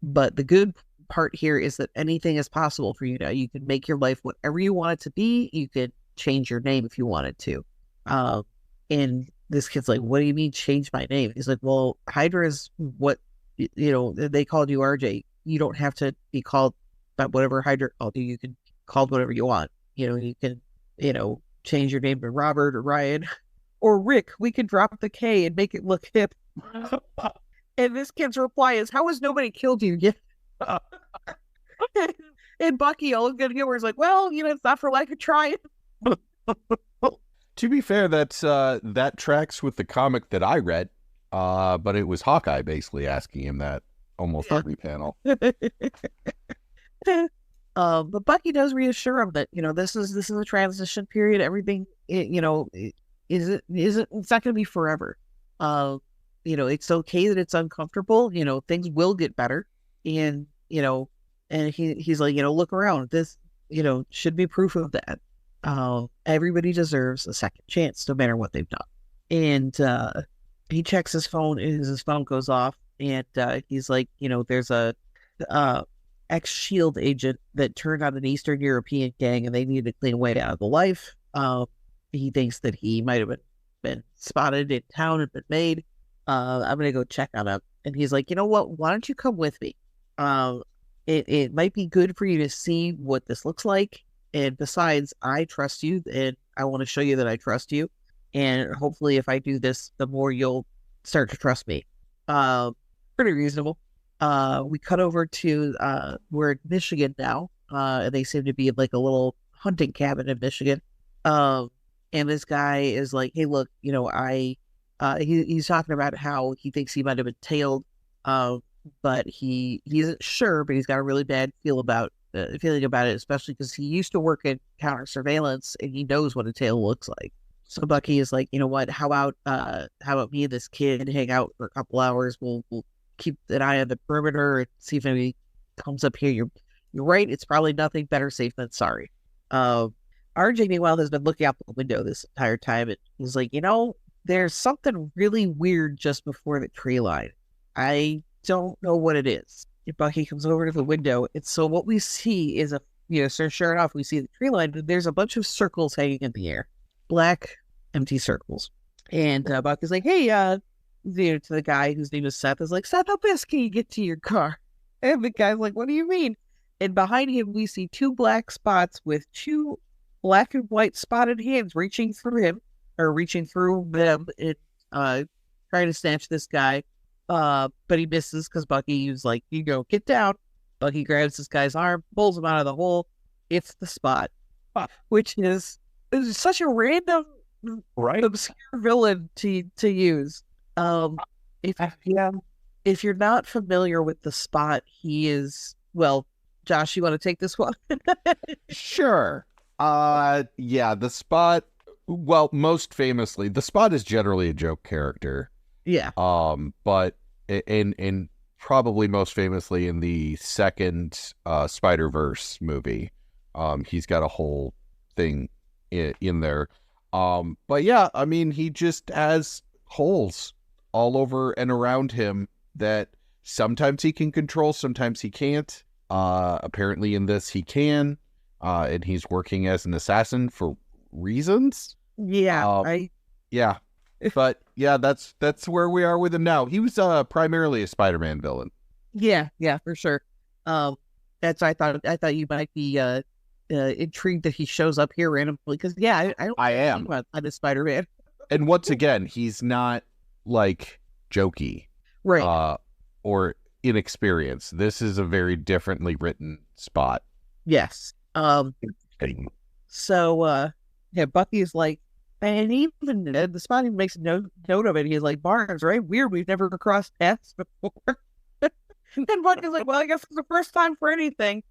But the good part here is that anything is possible for you now. You can make your life whatever you want it to be. You could change your name if you wanted to. And this kid's like, what do you mean change my name? He's like, well, Hydra is what, they called you RJ. You don't have to be called by whatever Hydra called you. You can be called whatever you want. You can, change your name to Robert or Ryan or Rick. We can drop the K and make it look hip. And this kid's reply is, how has nobody killed you yet? And Bucky, all good humor, is like, well, it's not for lack of trying. To be fair, that tracks with the comic that I read, but it was Hawkeye basically asking him that almost every panel. But Bucky does reassure him that this is a transition period. Everything it's not going to be forever. It's okay that it's uncomfortable. Things will get better, and and he's like, look around. This should be proof of that. Everybody deserves a second chance, no matter what they've done. And he checks his phone, and his phone goes off, and he's like, there's a ex-SHIELD agent that turned on an Eastern European gang, and they need to clean away out of the life. He thinks that he might have been spotted in town and been made. I'm gonna go check on him. And he's like, you know what? Why don't you come with me? It might be good for you to see what this looks like. And besides, I trust you, and I want to show you that I trust you. And hopefully, if I do this, the more you'll start to trust me. Pretty reasonable. We cut over to we're in Michigan now. And they seem to be like a little hunting cabin in Michigan. And this guy is like, hey, look, he's talking about how he thinks he might have been tailed, but he isn't sure, but he's got a really bad feeling about it, especially because he used to work in counter surveillance and he knows what a tail looks like. So Bucky is like, you know what? How about me and this kid hang out for a couple hours? We'll keep an eye on the perimeter and see if anybody comes up here. You're right. It's probably nothing, better safe than sorry. RJ, meanwhile, has been looking out the window this entire time, and he's like, there's something really weird just before the tree line. I don't know what it is. And Bucky comes over to the window, and so what we see is so sure enough, we see the tree line, but there's a bunch of circles hanging in the air. Black, empty circles. And Bucky's like, hey, to the guy whose name is Seth, is like, Seth, how fast can you get to your car? And the guy's like, what do you mean? And behind him, we see two black spots with two black and white spotted hands reaching through him, or reaching through them, and trying to snatch this guy. But he misses because Bucky was like, get down. Bucky grabs this guy's arm, pulls him out of the hole. It's the Spot, which is such a random, obscure villain to use. If you're not familiar with the Spot, he is, well, Josh, you want to take this one? Sure. The Spot. Well, most famously, the Spot is generally a joke character. Yeah. But in probably most famously in the second Spider-Verse movie, he's got a whole thing in there. But yeah, I mean, he just has holes all over and around him that sometimes he can control, sometimes he can't. Apparently in this he can, and he's working as an assassin for reasons. Yeah, Yeah, but yeah, that's where we are with him now. He was primarily a Spider-Man villain. Yeah, for sure. That's I thought you might be intrigued that he shows up here randomly, because I am about the Spider-Man. And once again, he's not like jokey, right? Or inexperienced. This is a very differently written Spot. Yes. So Bucky's like, and even the Spot even makes a note of it. He's like, Barnes, right? Weird, we've never crossed paths before. And Bucky's like, well, I guess it's the first time for anything.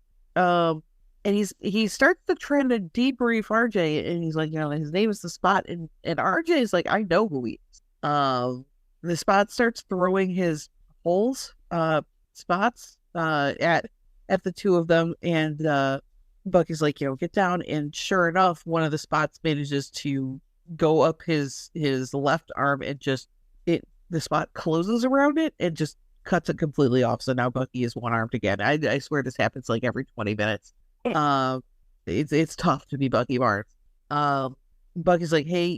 And he starts to try to debrief RJ, and he's like, his name is the Spot, and RJ is like, I know who he is. The Spot starts throwing his holes, spots, at the two of them, and Bucky's like, get down, and sure enough, one of the Spots manages to go up his left arm, and the Spot closes around it and just cuts it completely off. So now Bucky is one-armed again. I swear this happens like every 20 minutes. It's tough to be Bucky Barnes. Bucky's like, hey,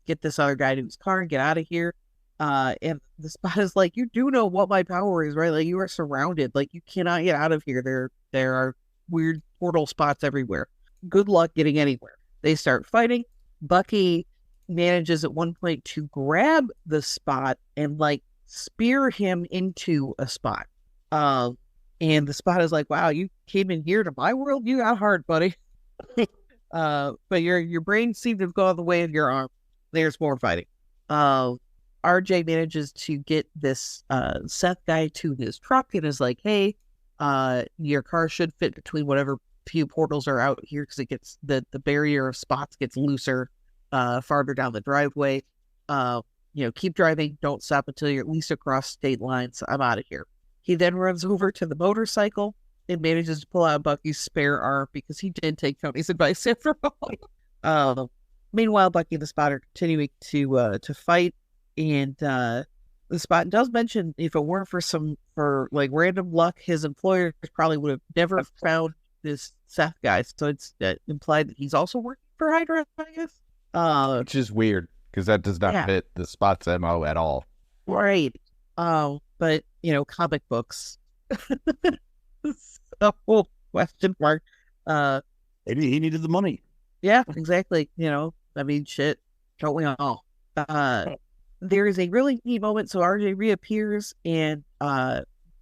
get this other guy to his car and get out of here. And the Spot is like, you do know what my power is, right? Like, you are surrounded. Like, you cannot get out of here. There are weird portal spots everywhere. Good luck getting anywhere. They start fighting. Bucky manages at one point to grab the Spot and like spear him into a spot. And the Spot is like, wow, you came in here to my world? You got hard, buddy. But your brain seemed to have gone the way of your arm. There's more fighting. RJ manages to get this Seth guy to his truck and is like, hey, your car should fit between whatever few portals are out here, because it gets the barrier of spots gets looser farther down the driveway. Keep driving. Don't stop until you're at least across state lines. I'm out of here. He then runs over to the motorcycle and manages to pull out Bucky's spare arm, because he did take Tony's advice after all. Meanwhile, Bucky and the Spot are continuing to fight, and the Spot does mention if it weren't for random luck, his employers probably would have never found this Seth guy. So it's implied that he's also working for Hydra, I guess. Which is weird, because that does not fit the Spot's MO at all. Right. But comic books. So, question mark. Maybe he needed the money. Yeah, exactly. I mean, shit. Don't we all? There is a really neat moment. So RJ reappears and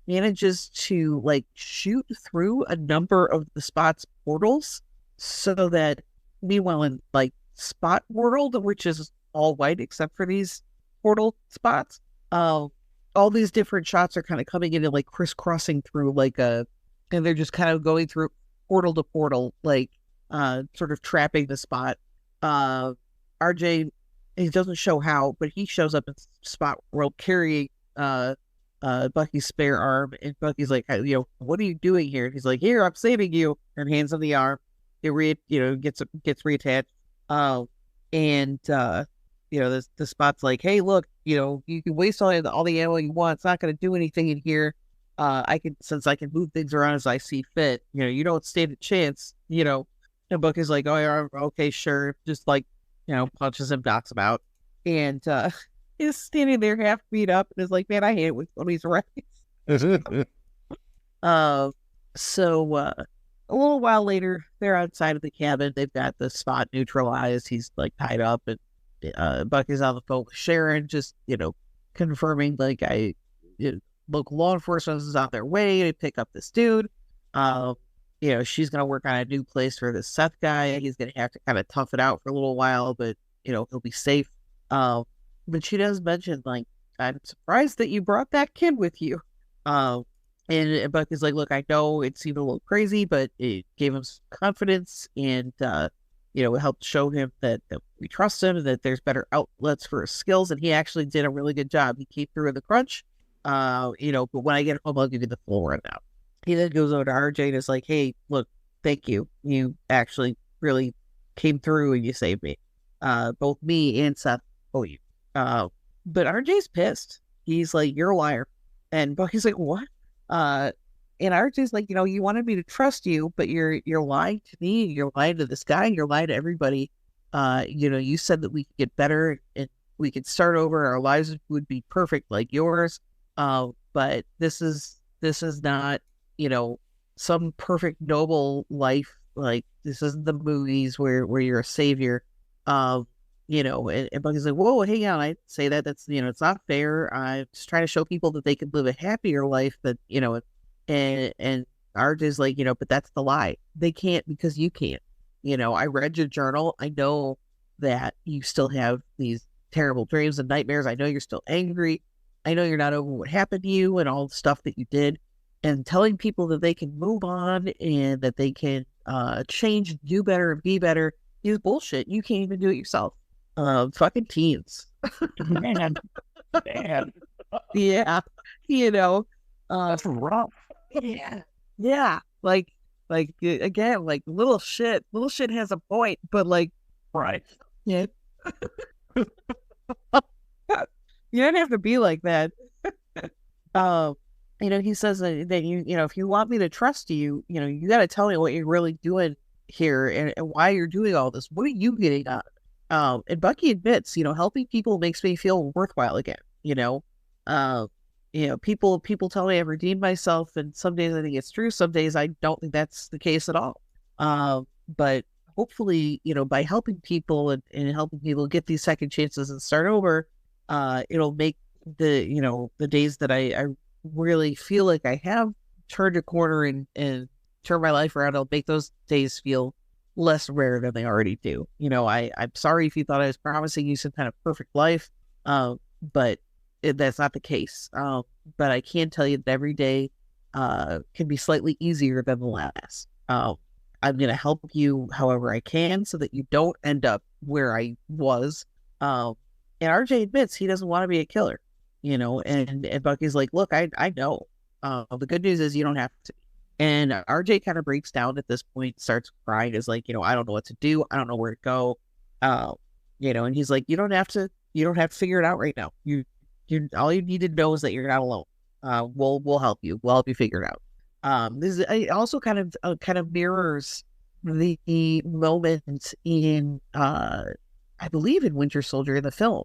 manages to shoot through a number of the Spot's portals, so that meanwhile in Spot world, which is all white except for these portal spots, all these different shots are kind of coming in and crisscrossing through and they're just kind of going through portal to portal, sort of trapping the Spot. RJ, he doesn't show how, but he shows up in Spot world carrying Bucky's spare arm, and Bucky's like, what are you doing here? And he's like, here, I'm saving you, and hands him the arm. It gets reattached. The Spot's like, hey, look, you can waste all the ammo you want. It's not going to do anything in here. Since I can move things around as I see fit, you don't stand a chance, and Bucky's like, oh, yeah, okay, sure. Just punches him, knocks him out. And, he's standing there half beat up and is like, man, I hate it when Tony's right. A little while later, they're outside of the cabin. They've got the Spot neutralized. He's tied up, and Bucky's on the phone with Sharon, just confirming local law enforcement is on their way to pick up this dude. She's gonna work on a new place for this Seth guy. He's gonna have to kind of tough it out for a little while, but he'll be safe. But she does mention I'm surprised that you brought that kid with you. And Bucky's like, look, I know it seemed a little crazy, but it gave him some confidence, and it helped show him that we trust him and that there's better outlets for his skills. And he actually did a really good job. He came through in the crunch. But when I get home, I'll give you the full rundown. He then goes over to RJ and is like, hey, look, thank you. You actually really came through and you saved me. Both me and Seth owe you. But RJ's pissed. He's like, you're a liar. And Bucky's like, what? And RJ's like, you wanted me to trust you, but you're lying to me. You're lying to this guy. You're lying to everybody. You said that we could get better and we could start over. Our lives would be perfect like yours. But this is not, some perfect noble life. This isn't the movies where you're a savior. And Bucky's like, whoa, hang on, I didn't say that. That's, it's not fair. I'm just trying to show people that they can live a happier life, that, and RJ's like, but that's the lie. They can't because you can't. I read your journal. I know that you still have these terrible dreams and nightmares. I know you're still angry. I know you're not over what happened to you and all the stuff that you did. And telling people that they can move on and that they can change, do better, and be better is bullshit. You can't even do it yourself. Fucking teens. Man. Yeah. That's rough. Yeah. Again, like little shit has a point, but like, Right. yeah. You don't have to be like that. He says that if you want me to trust you, you got to tell me what you're really doing here and why you're doing all this. What are you getting out of it? And Bucky admits, helping people makes me feel worthwhile again. People tell me I've redeemed myself, and some days I think it's true. Some days I don't think that's the case at all. But hopefully, by helping people and helping people get these second chances and start over, it'll make the days that I really feel like I have turned a corner and turned my life around. I'll make those days feel less rare than they already do. I'm sorry if you thought I was promising you some kind of perfect life, but that's not the case. But I can tell you that every day can be slightly easier than the last. I'm going to help you however I can so that you don't end up where I was. And RJ admits he doesn't want to be a killer, and Bucky's like, look, I know. The good news is you don't have to. And RJ kind of breaks down at this point, starts crying, is like, I don't know what to do. I don't know where to go. And he's like, you don't have to figure it out right now. You all you need to know is that you're not alone. We'll help you. We'll help you figure it out. It also kind of mirrors the moment in I believe in Winter Soldier in the film,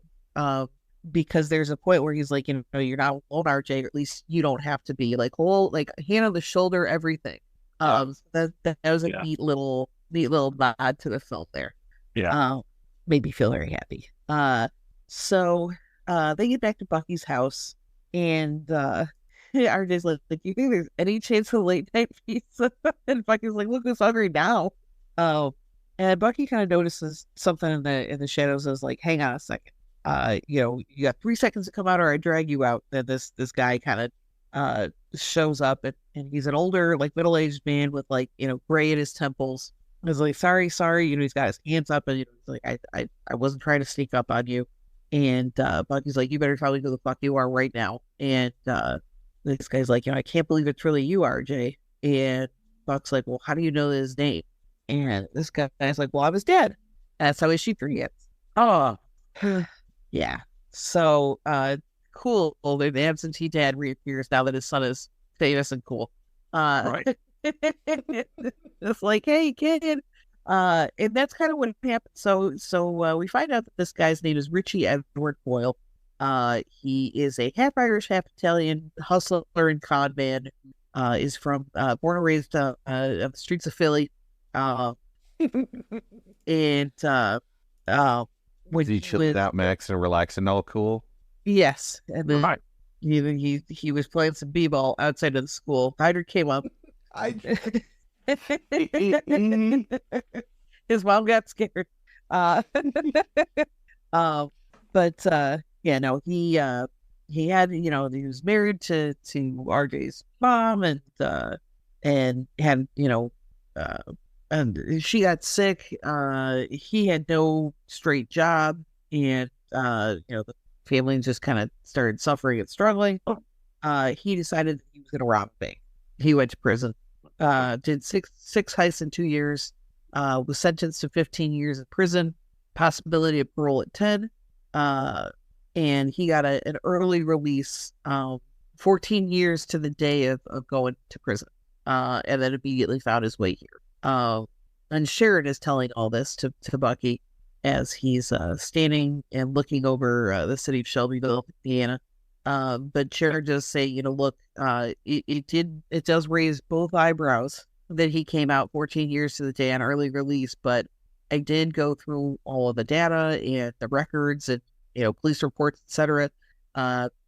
because there's a point where he's like, you're not alone, RJ, or at least you don't have to be, like, whole, like, hand on the shoulder, everything. That was a neat little nod to the film there. Yeah. Made me feel very happy. So they get back to Bucky's house, and RJ's like, do you think there's any chance of late night pizza? And Bucky's like, look who's hungry now. And Bucky kind of notices something in the shadows. Is like, hang on a second. You got 3 seconds to come out, or I drag you out. Then this guy kind of shows up, and he's an older, like, middle-aged man with, like, gray at his temples. He's like, sorry. He's got his hands up, and he's like, I wasn't trying to sneak up on you. And Bucky's like, you better tell me who the fuck you are right now. And this guy's like, I can't believe it's really you, RJ. And Buck's like, well, how do you know his name? And this guy's like, well, I'm his dad. That's how issue 3 gets. Oh, yeah. So, cool. The absentee dad reappears now that his son is famous and cool. Right. It's like, hey, kid. And that's kind of what happened. So we find out that this guy's name is Richie Edward Boyle. He is a half Irish, half Italian hustler and con man. Is from born and raised on the streets of Philly. And when he chilled out, Max, and relaxed and all cool. Yes, and then Right. he was playing some b-ball outside of the school. Hyder came up. His mom got scared. He had, he was married to RJ's mom, and had, and she got sick. He had no straight job, and the family just kind of started suffering and struggling. He decided he was going to rob a bank. He went to prison. Did six heists in 2 years. Was sentenced to 15 years in prison. Possibility of parole at 10. And he got an early release, 14 years to the day of going to prison, and then immediately found his way here. And Sharon is telling all this to Bucky as he's standing and looking over the city of Shelbyville, Indiana. But Sharon does say, look, it does raise both eyebrows that he came out 14 years to the day on early release, but I did go through all of the data and the records and police reports, etc.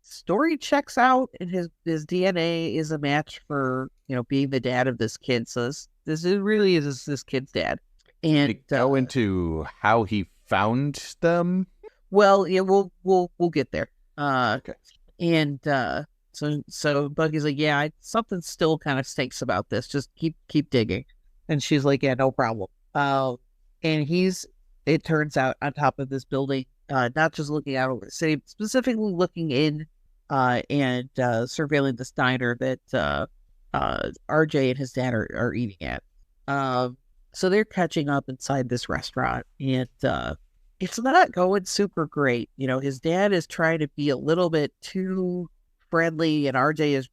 Story checks out, and his DNA is a match for being the dad of this kid. So this really is this kid's dad. And go into how he found them. Well, yeah, we'll get there. Okay. And so Bucky's like, yeah, something still kind of stinks about this. Just keep digging. And she's like, yeah, no problem. And it turns out, on top of this building, not just looking out over the city, but specifically looking in and surveilling this diner that RJ and his dad are eating at. So they're catching up inside this restaurant, and it's not going super great. You know, his dad is trying to be a little bit too friendly, and RJ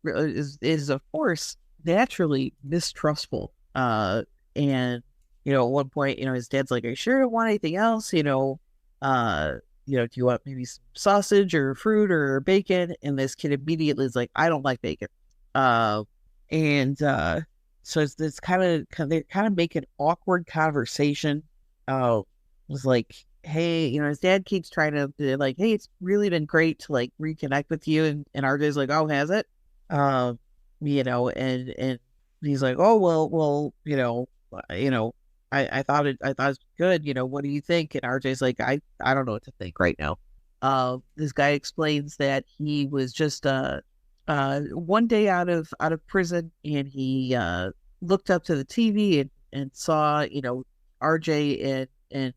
is of course naturally mistrustful. And you know, at one point, you know, his dad's like, "Are you sure you don't want anything else? Do you want maybe some sausage or fruit or bacon?" And this kid immediately is like, "I don't like bacon." So it's kind of they're kind of making awkward conversation. It was like, hey, you know, his dad keeps trying to be like, hey, it's really been great to like reconnect with you, and RJ's like, oh, has it? You know, and he's like, oh, well, I thought it was good. You know, what do you think? And RJ's like, I don't know what to think right now. This guy explains that he was just one day out of prison, and he looked up to the TV and saw, you know, RJ and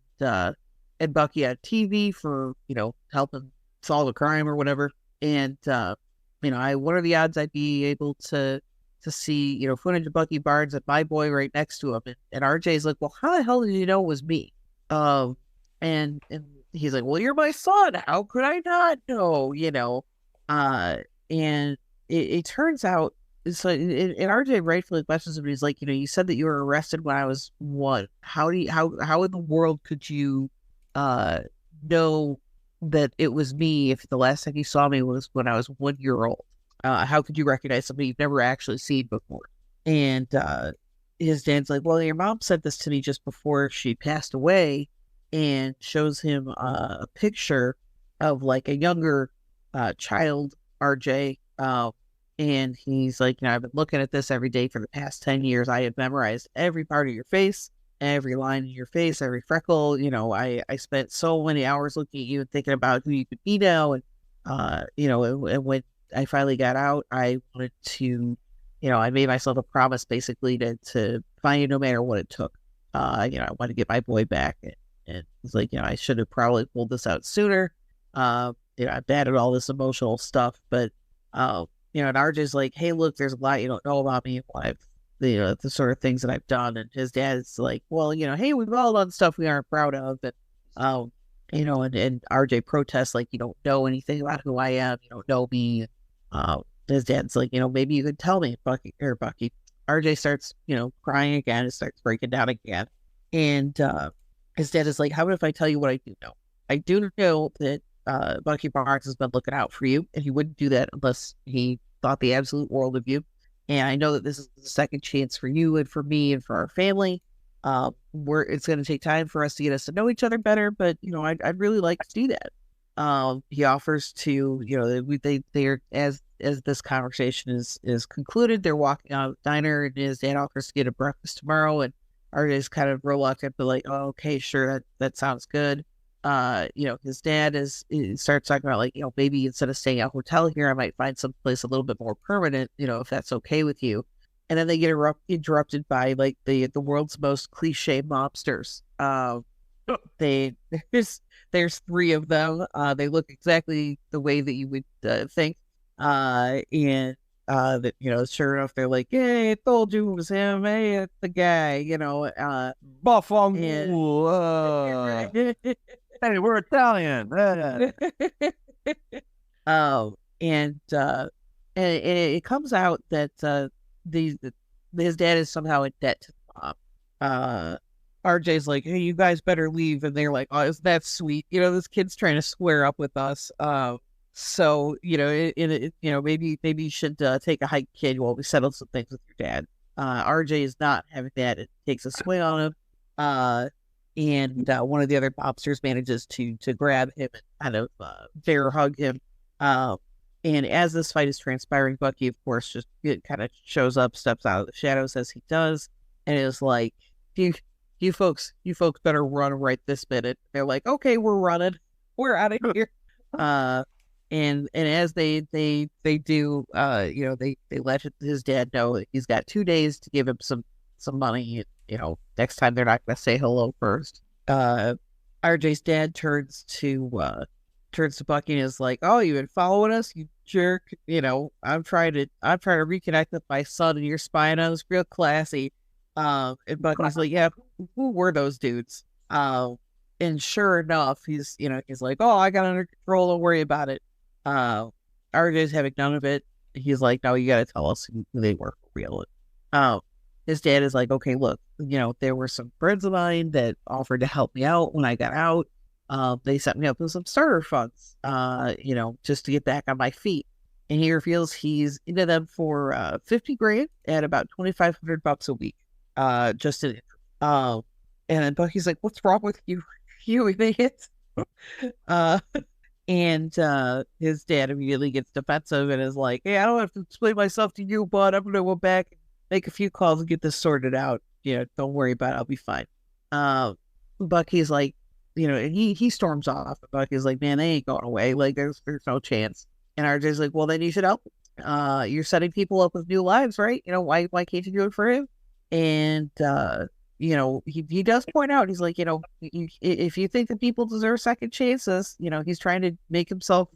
Bucky on TV for, you know, helping solve a crime or whatever. And you know, what are the odds I'd be able to see, you know, footage of Bucky Barnes and my boy right next to him? And RJ's like, well, how the hell did you know it was me? And he's like, well, you're my son. How could I not know? You know, and it turns out, so and RJ rightfully questions him. He's like, you know, you said that you were arrested when I was 1. How in the world could you know that it was me if the last time you saw me was when I was 1 year old? How could you recognize somebody you've never actually seen before? And his dad's like, well, your mom said this to me just before she passed away, and shows him a picture of like a younger child, RJ. And he's like, you know, I've been looking at this every day for the past 10 years. I have memorized every part of your face, every line in your face, every freckle. You know, I spent so many hours looking at you and thinking about who you could be now. And, you know, and when I finally got out, I wanted to, you know, I made myself a promise basically to find you no matter what it took. You know, I wanted to get my boy back. And he's like, you know, I should have probably pulled this out sooner. You know, I batted all this emotional stuff, but, you know, and RJ's like, hey, look, there's a lot you don't know about me. You know, the sort of things that I've done. And his dad's like, well, you know, hey, we've all done stuff we aren't proud of. And, you know, and RJ protests, like, you don't know anything about who I am. You don't know me. His dad's like, you know, maybe you could tell me, Bucky. RJ starts, you know, crying again and starts breaking down again. And his dad is like, how about if I tell you what I do know? I do know that Bucky Barnes has been looking out for you, and he wouldn't do that unless he thought the absolute world of you. And I know that this is the second chance for you and for me and for our family. It's going to take time for us to get us to know each other better, but you know, I'd really like to do that. He offers to, you know, they're as this conversation is concluded, they're walking out of the diner, and his dad offers to get a breakfast tomorrow, and RJ's kind of reluctant, but like, oh, okay, sure, that sounds good. You know, his dad starts talking about like, you know, maybe instead of staying at a hotel here, I might find someplace a little bit more permanent, you know, if that's okay with you. And then they get interrupted by like the world's most cliche mobsters. There's 3 of them. They look exactly the way that you would think. And that, you know, sure enough, they're like, hey, I told you it was him. Hey, it's the guy, you know. Buffalo. Hey, we're Italian. And it comes out that his dad is somehow in debt to the mom. RJ's like, hey, you guys better leave, and they're like, oh, that's sweet. You know, this kid's trying to square up with us. So you know, you know, maybe you should take a hike, kid, while we settle some things with your dad. RJ is not having that. It takes a swing on him. And one of the other mobsters manages to grab him and kind of bear hug him. And as this fight is transpiring, Bucky, of course, just kind of shows up, steps out of the shadows as he does, and is like, you folks better run right this minute. They're like, okay, we're running. We're out of here. And as they do, you know, they let his dad know that he's got 2 days to give him some money, next time they're not going to say hello first. RJ's dad turns to Bucky and is like, "Oh, you've been following us, you jerk. I'm trying to reconnect with my son, and you're spying on us real classy." And Bucky's like, "Yeah, who were those dudes?" And sure enough, he's like, "Oh, I got under control. Don't worry about it." RJ's having none of it. He's like, "No, you got to tell us who they were for real." His dad is like, "Okay, look, there were some friends of mine that offered to help me out when I got out. They set me up with some starter funds, just to get back on my feet." And he reveals he's into them for 50 grand at about $2,500 a week, just in it. And then Bucky's like, "What's wrong with you, you idiot?" And his dad immediately gets defensive and is like, "Hey, I don't have to explain myself to you, bud. I'm going to go back and make a few calls and get this sorted out. Don't worry about it. I'll be fine." Bucky's like, and he storms off. Bucky's like, "Man, they ain't going away. Like, there's no chance." And RJ's like, "Well, then you should help. You're setting people up with new lives, right? Why can't you do it for him?" And he does point out, he's like, if you think that people deserve second chances, he's trying to make himself,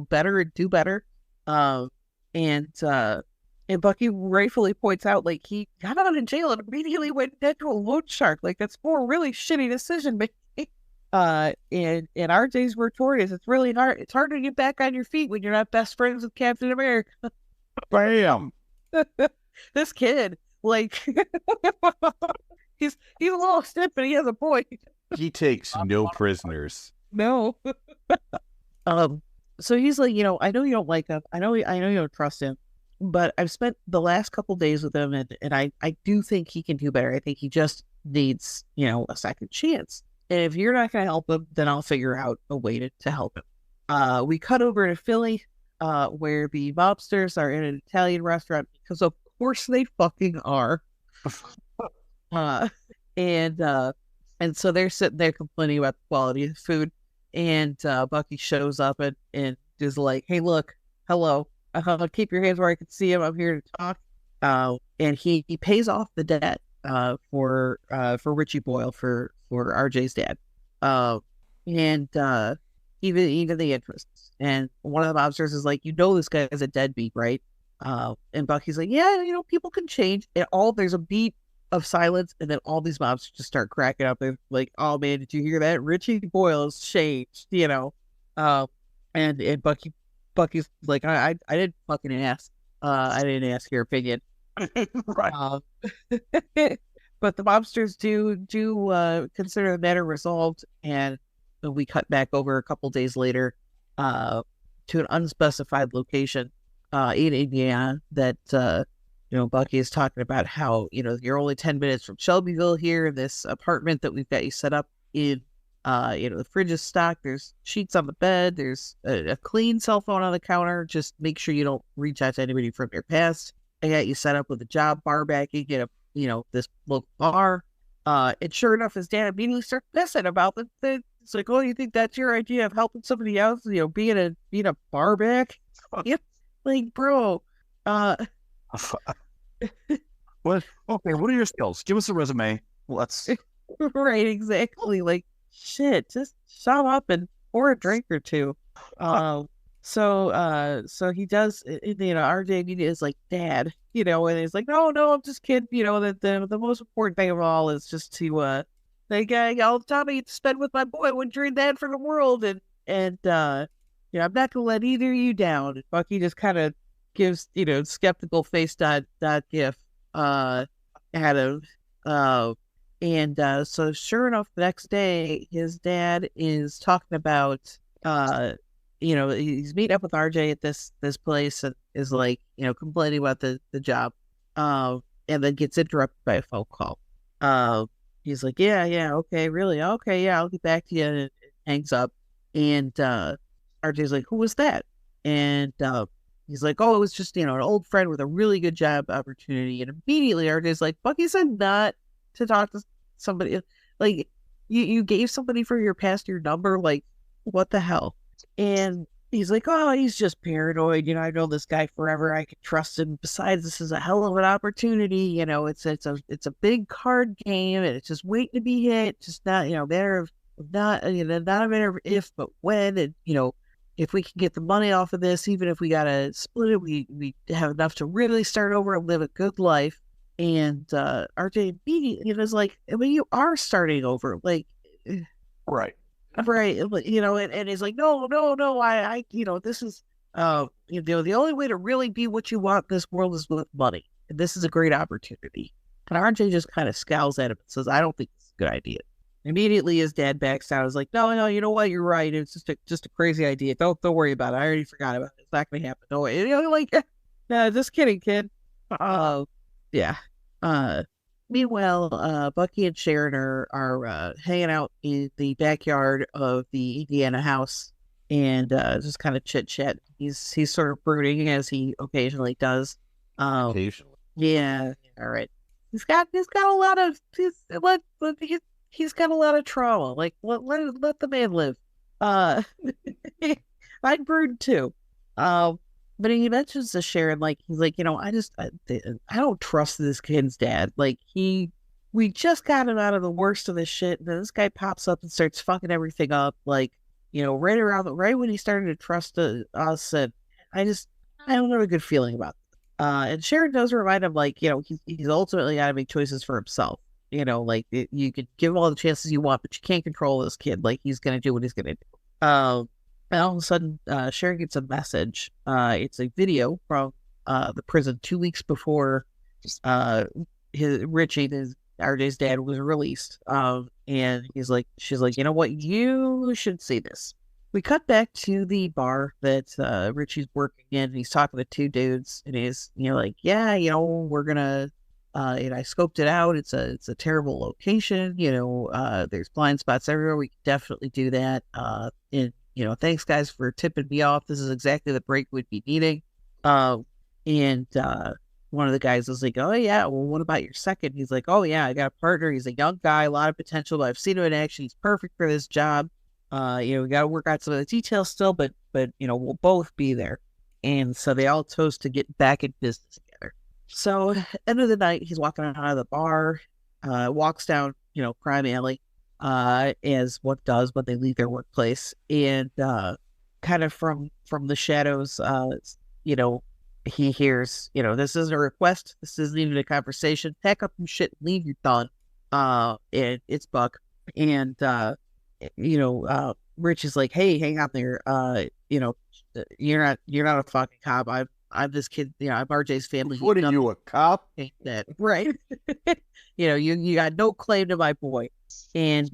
better and do better. And Bucky rightfully points out, like, he got out of jail and immediately went into a loan shark. Like, that's a really shitty decision making. And RJ's retort is, it's really hard. It's hard to get back on your feet when you're not best friends with Captain America. Bam. This kid, like, he's a little stiff, but he has a point. He takes no prisoners. No. So he's like, I know you don't like him. I know you don't trust him, but I've spent the last couple days with him, and I do think he can do better. I think he just needs, a second chance. And if you're not going to help him, then I'll figure out a way to help him. We cut over to Philly, where the mobsters are in an Italian restaurant, because of course they fucking are. And so they're sitting there complaining about the quality of the food, and Bucky shows up and is like, "Hey, look, hello, keep your hands where I can see him. I'm here to talk." And he pays off the debt for Richie Boyle, for RJ's dad, and even the interest. And one of the mobsters is like, "This guy is a deadbeat, right?" And Bucky's like, "Yeah, people can change." And there's a beat of silence, and then all these mobsters just start cracking up. They're like, "Oh man, did you hear that? Richie Boyle has changed," And Bucky's like, I didn't fucking ask. I didn't ask your opinion." Right. But the mobsters do consider the matter resolved, and we cut back over a couple days later to an unspecified location in Indiana that Bucky is talking about how you're only 10 minutes from Shelbyville here. This apartment that we've got you set up in, the fridge is stocked. There's sheets on the bed. There's a clean cell phone on the counter. Just make sure you don't reach out to anybody from your past. I got you set up with a job bar backing at this local bar. And sure enough, his dad immediately starts pissing about the thing. It's like, "Oh, you think that's your idea of helping somebody else? Being a bar back?" Yep. Like, bro. What? Okay, what are your skills? Give us a resume. Let's. Right, exactly. Like, shit, just shut up and pour a drink or two. So he does. RJ is like, "Dad," and he's like, "No, I'm just kidding." That the most important thing of all is just to all the time I get to spend with my boy. I wouldn't trade that for the world. And I'm not gonna let either of you down. Bucky just kind of gives skeptical face dot gif at him. So sure enough, the next day his dad is talking about he's meeting up with RJ at this place, and is like complaining about the job, and then gets interrupted by a phone call. He's like, yeah, okay, really, okay, yeah, I'll get back to you, and hangs up. And RJ's like, "Who was that?" And he's like, "Oh, it was just an old friend with a really good job opportunity." And immediately RJ's like, "Bucky said not to talk to somebody. Like, you gave somebody from your past your number. Like, what the hell?" And he's like, oh, he's just paranoid. I've known this guy forever. I can trust him. Besides, this is a hell of an opportunity. It's a big card game, and it's just waiting to be hit. Just not, matter of not, not a matter of if, but when. And if we can get the money off of this, even if we gotta split it, we have enough to really start over and live a good life. And RJ immediately was like, I mean, you are starting over, like, Right. right, and he's like, no, this is, the only way to really be what you want in this world is with money, and this is a great opportunity. And RJ just kind of scowls at him and says, I don't think it's a good idea. Immediately, his dad backs down. Is like, no, you know what? You're right. It's just a crazy idea. Don't worry about it. I already forgot about it. It's not going to happen. No way. Nah, just kidding, kid. Yeah. Meanwhile, Bucky and Sharon are hanging out in the backyard of the Indiana house and just kind of chit chat. He's sort of brooding, as he occasionally does. Occasionally. Yeah. All right. He's got a lot of he's got a lot of trauma. Like, let the man live. I'd brood too. But he mentions to Sharon, like, he's like, I don't trust this kid's dad. Like, we just got him out of the worst of this shit, and then this guy pops up and starts fucking everything up. Like, right when he started to trust us, and I don't have a good feeling about it. And Sharon does remind him, like, he's ultimately got to make choices for himself. Like, you could give him all the chances you want, but you can't control this kid. Like, he's going to do what he's going to do. And all of a sudden, Sharon gets a message. It's a video from the prison 2 weeks before Richie, RJ's dad, was released. And she's like, you know what? You should see this. We cut back to the bar that Richie's working in. He's talking to two dudes, and he's like, yeah, we're gonna. And I scoped it out. It's a terrible location. There's blind spots everywhere. We can definitely do that. And thanks guys for tipping me off. This is exactly the break we'd be needing. And one of the guys was like, oh yeah, well, what about your second? He's like, oh yeah, I got a partner. He's a young guy, a lot of potential, but I've seen him in action. He's perfect for this job. We got to work out some of the details still, but we'll both be there. And so they all toast to get back in business together. So end of the night, he's walking out of the bar, walks down, Crime Alley, as one does when they leave their workplace, and kind of from the shadows, he hears, this isn't a request, this isn't even a conversation. Pack up your shit and leave, you're done. And it's Buck, and Rich is like, hey, hang out there. You're not a fucking cop. I'm this kid, I'm RJ's family. What are you, a cop? That, right. You got no claim to my boy. And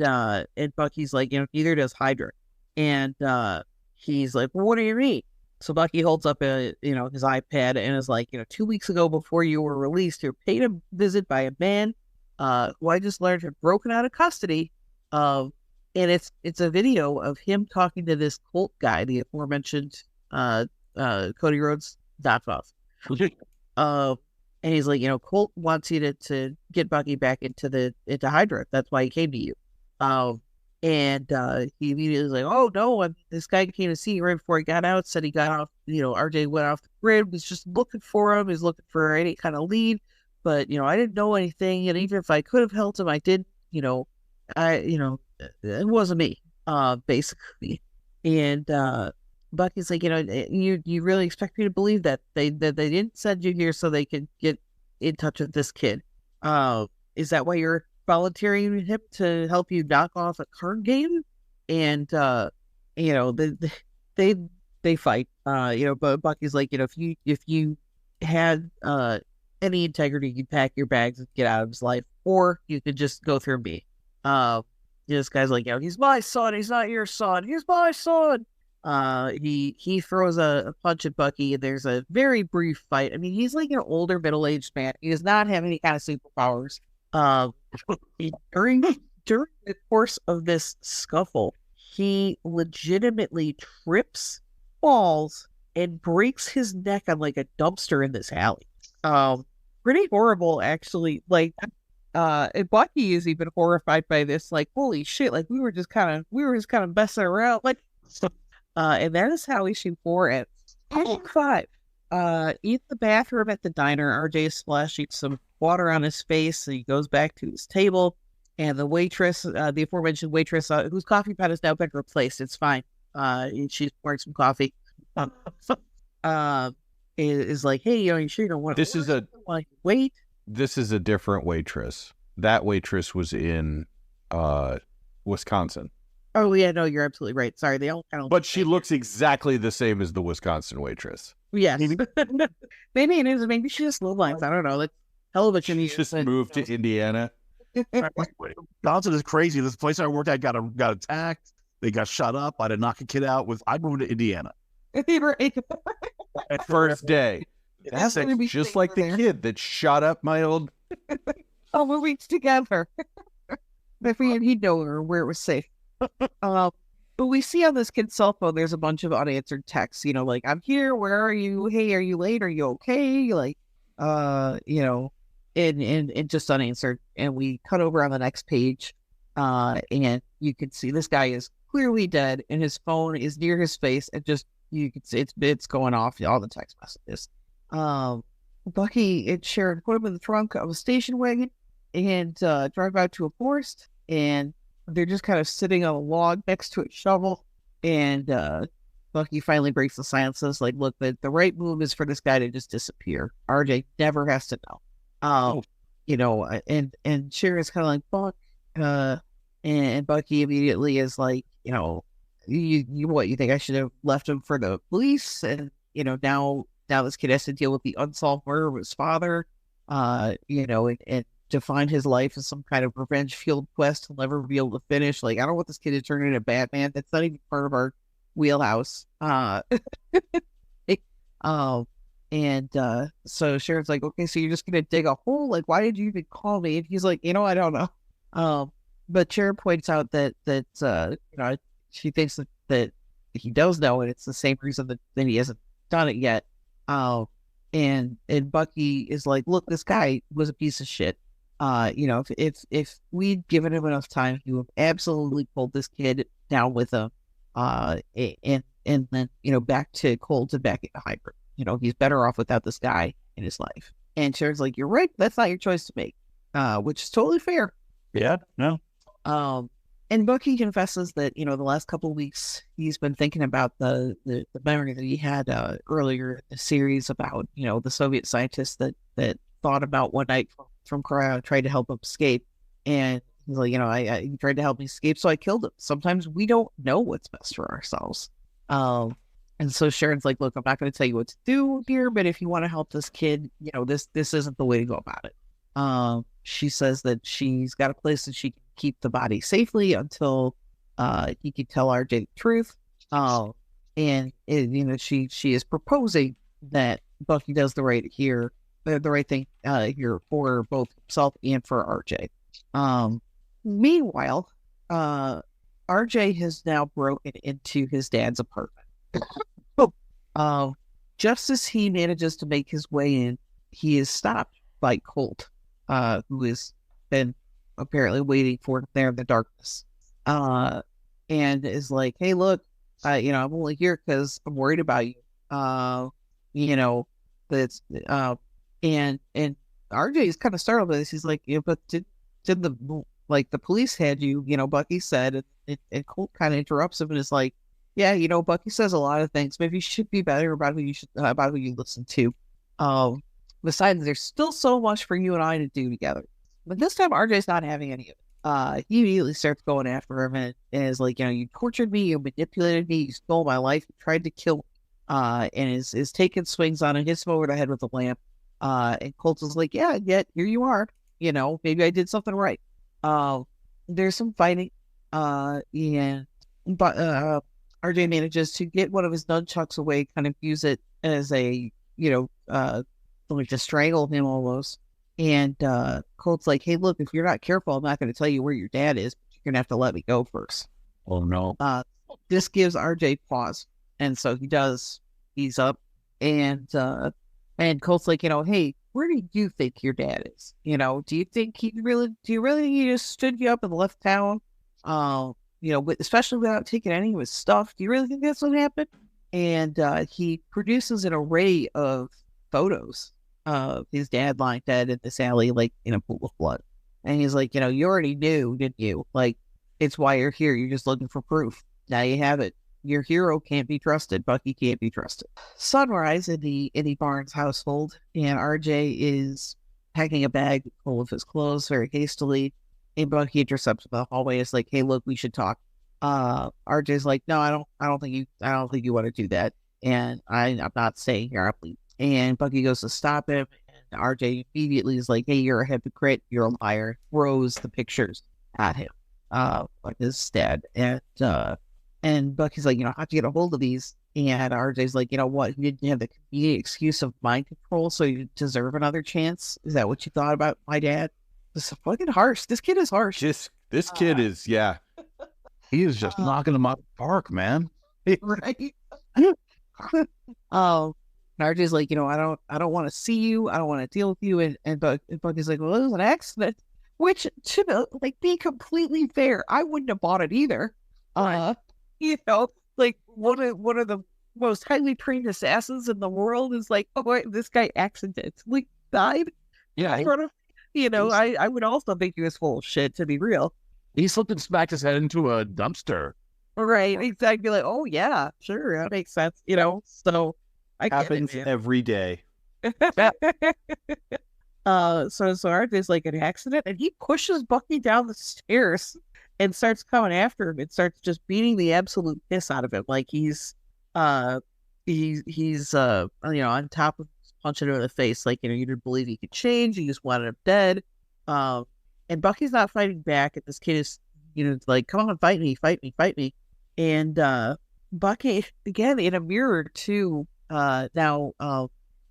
Bucky's like, neither does Hydra. And he's like, well, what do you mean? So Bucky holds up his iPad and is like, 2 weeks ago before you were released, you're paid a visit by a man who I just learned had broken out of custody. And it's a video of him talking to this Colt guy, the aforementioned Cody Rhodes Dotfoff. And he's like, Colt wants you to get Bucky back into Hydra. That's why he came to you. And he immediately was like, oh no, this guy came to see you right before he got out, said he got off, RJ went off the grid, was just looking for him, he's looking for any kind of lead, but I didn't know anything, and even if I could have helped him, I didn't, it wasn't me, basically. And Bucky's like, you really expect me to believe that they didn't send you here so they could get in touch with this kid? Is that why you're volunteering him to help you knock off a card game? And they fight. But Bucky's like, if you had any integrity, you'd pack your bags and get out of his life, or you could just go through me. This guy's like, he's my son. He's not your son. He's my son. He throws a punch at Bucky, and there's a very brief fight. I mean, he's like an older, middle-aged man. He does not have any kind of superpowers. During the course of this scuffle, he legitimately trips, falls, and breaks his neck on like a dumpster in this alley. Pretty horrible, actually. Like, and Bucky is even horrified by this. Like, holy shit! Like, we were just kind of messing around. Like, And that is how issue 4 ends. Issue 5. In the bathroom at the diner, RJ is splashing some water on his face. So he goes back to his table, and the waitress, the aforementioned waitress, whose coffee pot has now been replaced. It's fine. She's pouring some coffee. Is like, hey, are you sure you don't want to? This is a like wait. This is a different waitress. That waitress was in Wisconsin. Oh yeah, no, you're absolutely right. Sorry, they all kind of. But she looks exactly the same as the Wisconsin waitress. Yes. Maybe it is. Maybe she just low lines. I don't know. Like hell of a She just moved to Indiana. Wisconsin is crazy. This place I worked at got attacked. They got shot up. I had to knock a kid out. I moved to Indiana. First day. That's just like the kid that shot up my old. Oh, we're weeks together. I figured he'd know where it was safe. But we see on this kid's cell phone, there's a bunch of unanswered texts. You know, like, I'm here. Where are you? Hey, are you late? Are you okay? Like, you know, and just unanswered. And we cut over on the next page, and you can see this guy is clearly dead, and his phone is near his face, and just you can see it's going off all the text messages. Bucky and Sharon put him in the trunk of a station wagon and drive out to a forest, and they're just kind of sitting on a log next to a shovel. And Bucky finally breaks the silence, says, like, look, the right move is for this guy to just disappear. RJ never has to know. You know, and Sharon's kind of like, Buck, and Bucky immediately is like, you know, you what, you think I should have left him for the police? And, you know, now this kid has to deal with the unsolved murder of his father, you know, and define his life as some kind of revenge-fueled quest he'll never be able to finish. Like, I don't want this kid to turn into Batman. That's not even part of our wheelhouse. So Sharon's like, okay, so you're just gonna dig a hole? Like, why did you even call me? And he's like, you know, I don't know. But Sharon points out that you know, she thinks that he does know, and it's the same reason that he hasn't done it yet. And Bucky is like, look, this guy was a piece of shit. You know, if we'd given him enough time, he would have absolutely pulled this kid down with him. And then, you know, back to Colt and back into Hybrid. You know, he's better off without this guy in his life. And Sharon's like, you're right. That's not your choice to make, which is totally fair. Yeah, no. And Bucky confesses that, you know, the last couple of weeks he's been thinking about the memory that he had earlier in the series about, you know, the Soviet scientist that thought about one night from cryo, tried to help him escape. And he's like, you know, he tried to help me escape, so I killed him. Sometimes we don't know what's best for ourselves. And so Sharon's like, look, I'm not going to tell you what to do here, but if you want to help this kid, you know, this isn't the way to go about it. She says that she's got a place that she can keep the body safely until he can tell RJ the truth. And you know, she is proposing that Bucky does the right thing here for both himself and for RJ. Meanwhile, RJ has now broken into his dad's apartment. Just as he manages to make his way in, he is stopped by Colt, who has been apparently waiting for him there in the darkness, and is like, hey, look, you know, I'm only here because I'm worried about you. You know, that's and RJ is kind of startled by this. He's like, yeah, but did the police had you? You know, Bucky said, and Colt kind of interrupts him and is like, yeah, you know, Bucky says a lot of things. Maybe you should be better about who you listen to. Besides, there's still so much for you and I to do together. But this time, RJ's not having any of it. He immediately starts going after him and is like, you know, you tortured me, you manipulated me, you stole my life, you tried to kill me, and is taking swings on it, hits him over the head with a lamp. And Colt is like, yeah, yet here you are. You know, maybe I did something right. There's some fighting, but RJ manages to get one of his nunchucks away, kind of use it as a, you know, like to strangle him almost. And Colt's like, hey, look, if you're not careful, I'm not going to tell you where your dad is, but you're going to have to let me go first. Oh, no. This gives RJ pause. And so he does. He's up. And Colt's like, you know, hey, where do you think your dad is? You know, do you really think he just stood you up and left town? especially without taking any of his stuff. Do you really think that's what happened? And he produces an array of photos of his dad lying dead in this alley, like in a pool of blood. And he's like, you already knew, didn't you? Like, it's why you're here. You're just looking for proof. Now you have it. Your hero can't be trusted. Bucky can't be trusted. Sunrise in the Barnes household, and RJ is packing a bag full of his clothes very hastily. And Bucky intercepts in the hallway. It's like, hey, look, we should talk. RJ's like, no, I don't think you want to do that. And I'm not staying here. I'm leaving. And Bucky goes to stop him. And RJ immediately is like, hey, you're a hypocrite. You're a liar. Throws the pictures at him, like his dad. And Bucky's like, how'd you get a hold of these? And RJ's like, you know what? You didn't have the convenient excuse of mind control, so you deserve another chance. Is that what you thought about my dad? This is fucking harsh. This kid is harsh. This kid is, yeah. He is just knocking him out of the park, man. Right. RJ's like, I don't want to see you. I don't want to deal with you. And Bucky's like, well, it was an accident. Which, to be completely fair, I wouldn't have bought it either. Like one of the most highly trained assassins in the world is like, oh, wait, this guy accidentally died. Yeah. In front of, I would also think he was full of shit, to be real. He slipped and smacked his head into a dumpster. Right, exactly. Like, oh yeah, sure, that makes sense. So I happens every day. So RJ's like an accident, and he pushes Bucky down the stairs and starts coming after him and starts just beating the absolute piss out of him. Like he's on top of punching him in the face. Like, you didn't believe he could change. You just wanted him dead. And Bucky's not fighting back. And this kid is, like, come on, fight me. And Bucky, again, in a mirror to now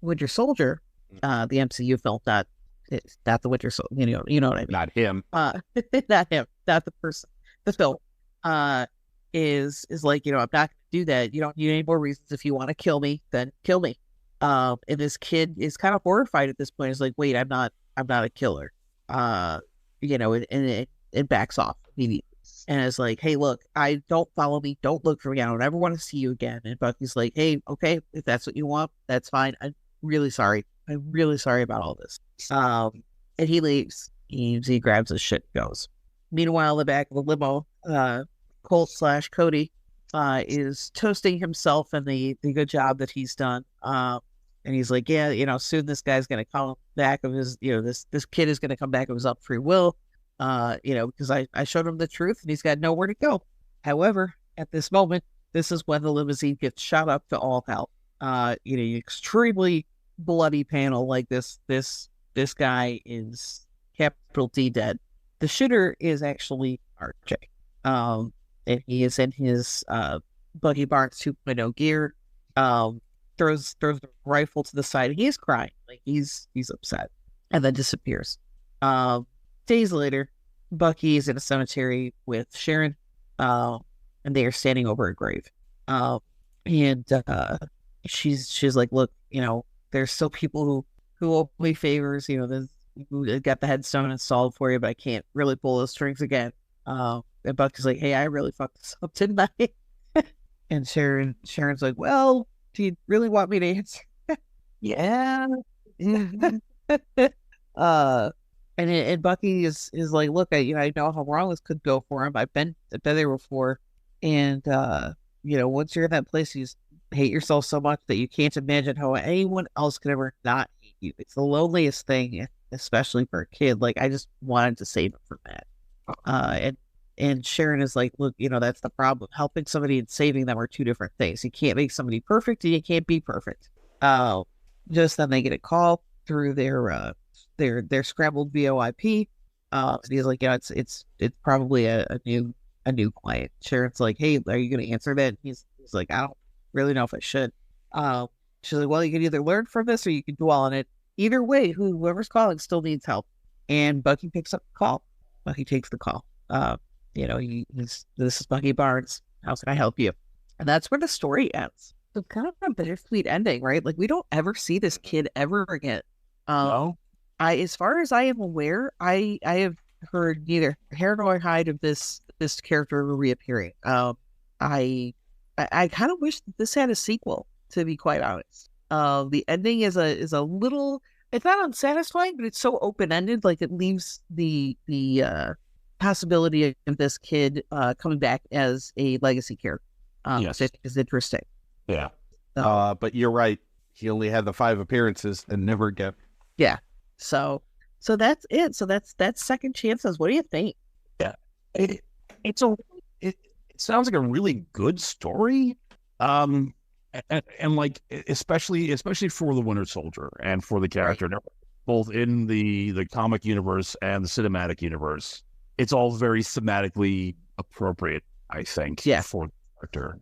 Winter Soldier, the MCU film, not the Winter Soldier, you know what I mean? Not him. Not him. Not the person. The film is like, I'm not going to do that. You don't need any more reasons. If you want to kill me, then kill me. And this kid is kind of horrified at this point. He's like, wait, I'm not a killer. And it backs off immediately. And it's like, hey, look, don't follow me. Don't look for me. I don't ever want to see you again. And Bucky's like, hey, okay, if that's what you want, that's fine. I'm really sorry. I'm really sorry about all this. And he leaves. He grabs his shit and goes. Meanwhile, in the back of the limo, Colt/Cody is toasting himself and the good job that he's done. And he's like, yeah, soon this guy's going to come back of his, this kid is going to come back of his own free will, because I showed him the truth and he's got nowhere to go. However, at this moment, this is when the limousine gets shot up to all hell. Extremely bloody panel like this guy is capital T dead. The shooter is actually RJ. And he is in his Bucky Barnes 2.0 gear. Throws the rifle to the side. He is crying, like he's upset, and then disappears. Days later, Bucky is in a cemetery with Sharon, and they are standing over a grave. And she's like, look, there's still people who owe me favors. Who got the headstone installed for you, but I can't really pull those strings again. And Bucky's like, hey, I really fucked this up, didn't I? And Sharon's like, well, do you really want me to answer? Yeah. And Bucky is like, look, I know how wrong this could go for him. I've been there before. And, once you're in that place, you just hate yourself so much that you can't imagine how anyone else could ever not hate you. It's the loneliest thing, especially for a kid. Like, I just wanted to save him from that. And Sharon is like, look, that's the problem. Helping somebody and saving them are two different things. You can't make somebody perfect and you can't be perfect. Just then they get a call through their scrambled VoIP. He's like, it's probably a new client. Sharon's like, hey, are you going to answer that? He's like, I don't really know if I should. She's like, well, you can either learn from this or you can dwell on it. Either way, whoever's calling still needs help. And Bucky picks up the call. Bucky takes the call. This is Bucky Barnes. How can I help you? And that's where the story ends. So kind of a bittersweet ending, right? Like, we don't ever see this kid ever again. No. As far as I am aware, I have heard neither hair nor hide of this this character reappearing. I kind of wish that this had a sequel, to be quite honest. The ending is a little, it's not unsatisfying, but it's so open ended. Like it leaves the possibility of this kid coming back as a legacy character. Yes. Which is interesting. Yeah. But you're right. He only had the 5 appearances and never again. Yeah. So that's it. So that's Second Chances. What do you think? Yeah. It sounds like a really good story. And like especially for the Winter Soldier and for the character, right, both in the comic universe and the cinematic universe. It's all very thematically appropriate, I think, for the character.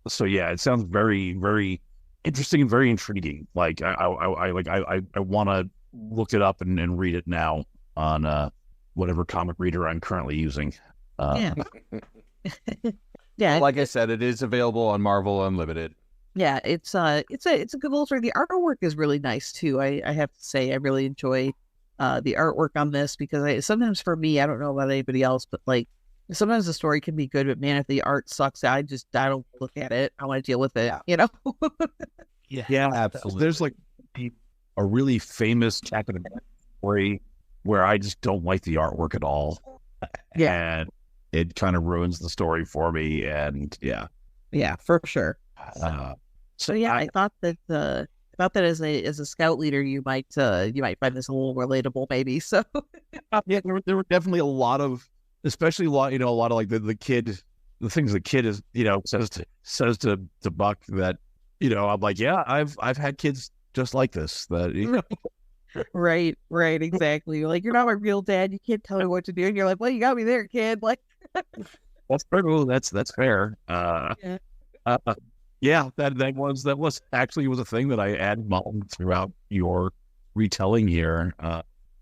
So yeah, it sounds very, very interesting and very intriguing. Like I want to look it up and read it now on whatever comic reader I'm currently using. Yeah. Yeah. Like I said, it is available on Marvel Unlimited. Yeah, it's a good little story. The artwork is really nice too. I have to say I really enjoy the artwork on this because sometimes for me, I don't know about anybody else, but like sometimes the story can be good, but man, if the art sucks, I don't look at it. I want to deal with it, you know? Yeah, absolutely. There's like a really famous Captain America story where I just don't like the artwork at all. Yeah. And it kind of ruins the story for me. And yeah, for sure. So yeah, I thought that as a scout leader, you might find this a little relatable, maybe. So yeah, there were definitely a lot of, especially a lot of like the things the kid is, says to Buck that, I'm like, yeah, I've had kids just like this that, Right, exactly. You're like, you're not my real dad. You can't tell me what to do. And you're like, well, you got me there, kid. Like, that's fair. That's fair. Yeah, that was actually a thing that I added on throughout your retelling here.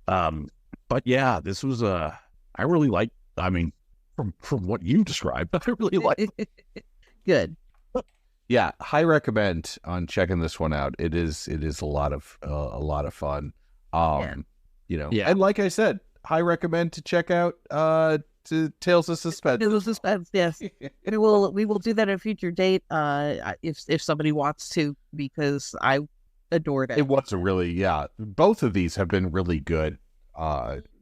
But yeah, this was I really liked. I mean, from what you described, I really liked it. Good. Yeah, high recommend on checking this one out. It is a lot of fun. And like I said, high recommend to check out to Tales of Suspense. Tales of Suspense, yes. We will do that at a future date if somebody wants to, because I adored it. It was both of these have been really good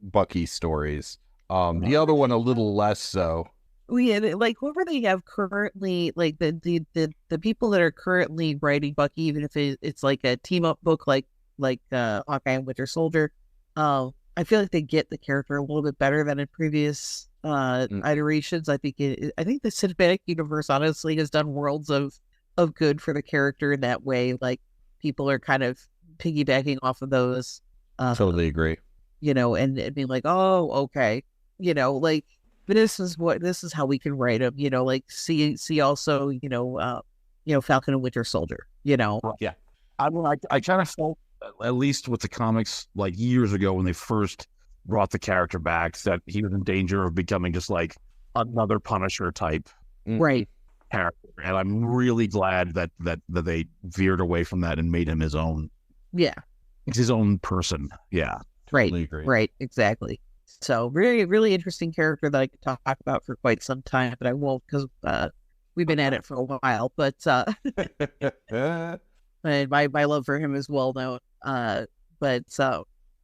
Bucky stories. The other one a little less so. Like whoever they have currently, like the people that are currently writing Bucky, even if it's like a team up book like Hawkeye and Winter Soldier, I feel like they get the character a little bit better than in previous iterations. I think the cinematic universe honestly has done worlds of good for the character in that way. Like people are kind of piggybacking off of those. Totally agree. And being like, oh, okay, like. But this is how we can write them, like see also, Falcon and Winter Soldier, Yeah. I mean, I kind of felt, at least with the comics, like years ago when they first brought the character back, that he was in danger of becoming just like another Punisher type right character. And I'm really glad that they veered away from that and made him his own. Yeah. His own person. Yeah. Totally agree. Right. Exactly. So really, really interesting character that I could talk about for quite some time, but I won't because we've been at it for a while. But and my love for him is well known. But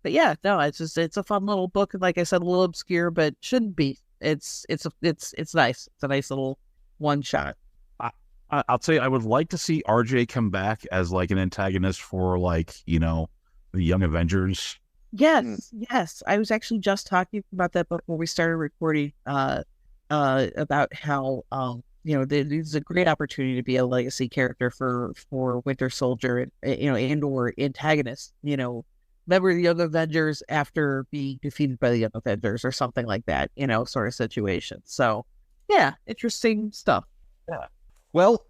yeah, no, it's a fun little book, and like I said, a little obscure, but shouldn't be. It's nice. It's a nice little one shot. I'll tell you, I would like to see RJ come back as like an antagonist for like the Young Avengers. Yes. I was actually just talking about that before we started recording, about how, there's a great opportunity to be a legacy character for Winter Soldier, and or antagonist, member of the Young Avengers after being defeated by the Young Avengers or something like that, sort of situation. So yeah, interesting stuff. Yeah. Well,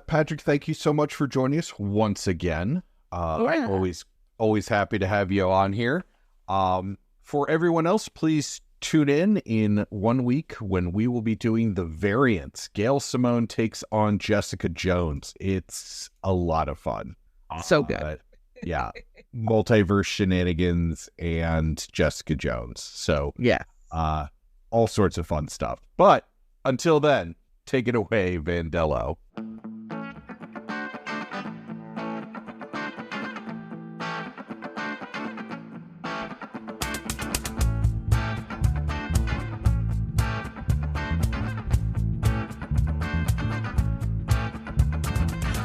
Patrick, thank you so much for joining us once again. Always happy to have you on here. For everyone else, please tune in 1 week when we will be doing the variants. Gail Simone takes on Jessica Jones. It's a lot of fun. So good. Yeah. Multiverse shenanigans and Jessica Jones. So yeah. all sorts of fun stuff. But until then, take it away, Vandello.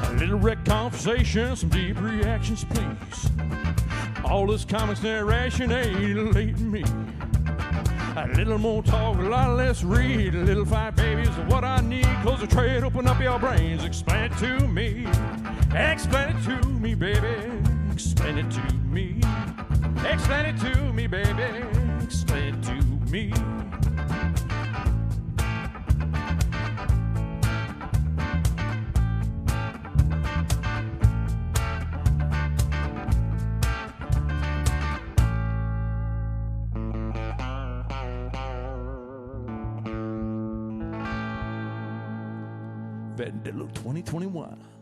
A little wreck conversation, some deep reactions, please. All this comics narration ain't elating me. A little more talk, a lot less read. A little fight, baby, is what I need. Close the trade, open up your brains. Explain it to me. Explain it to me, baby. Explain it to me. Explain it to me, baby. Explain it to me. Vandello 2021.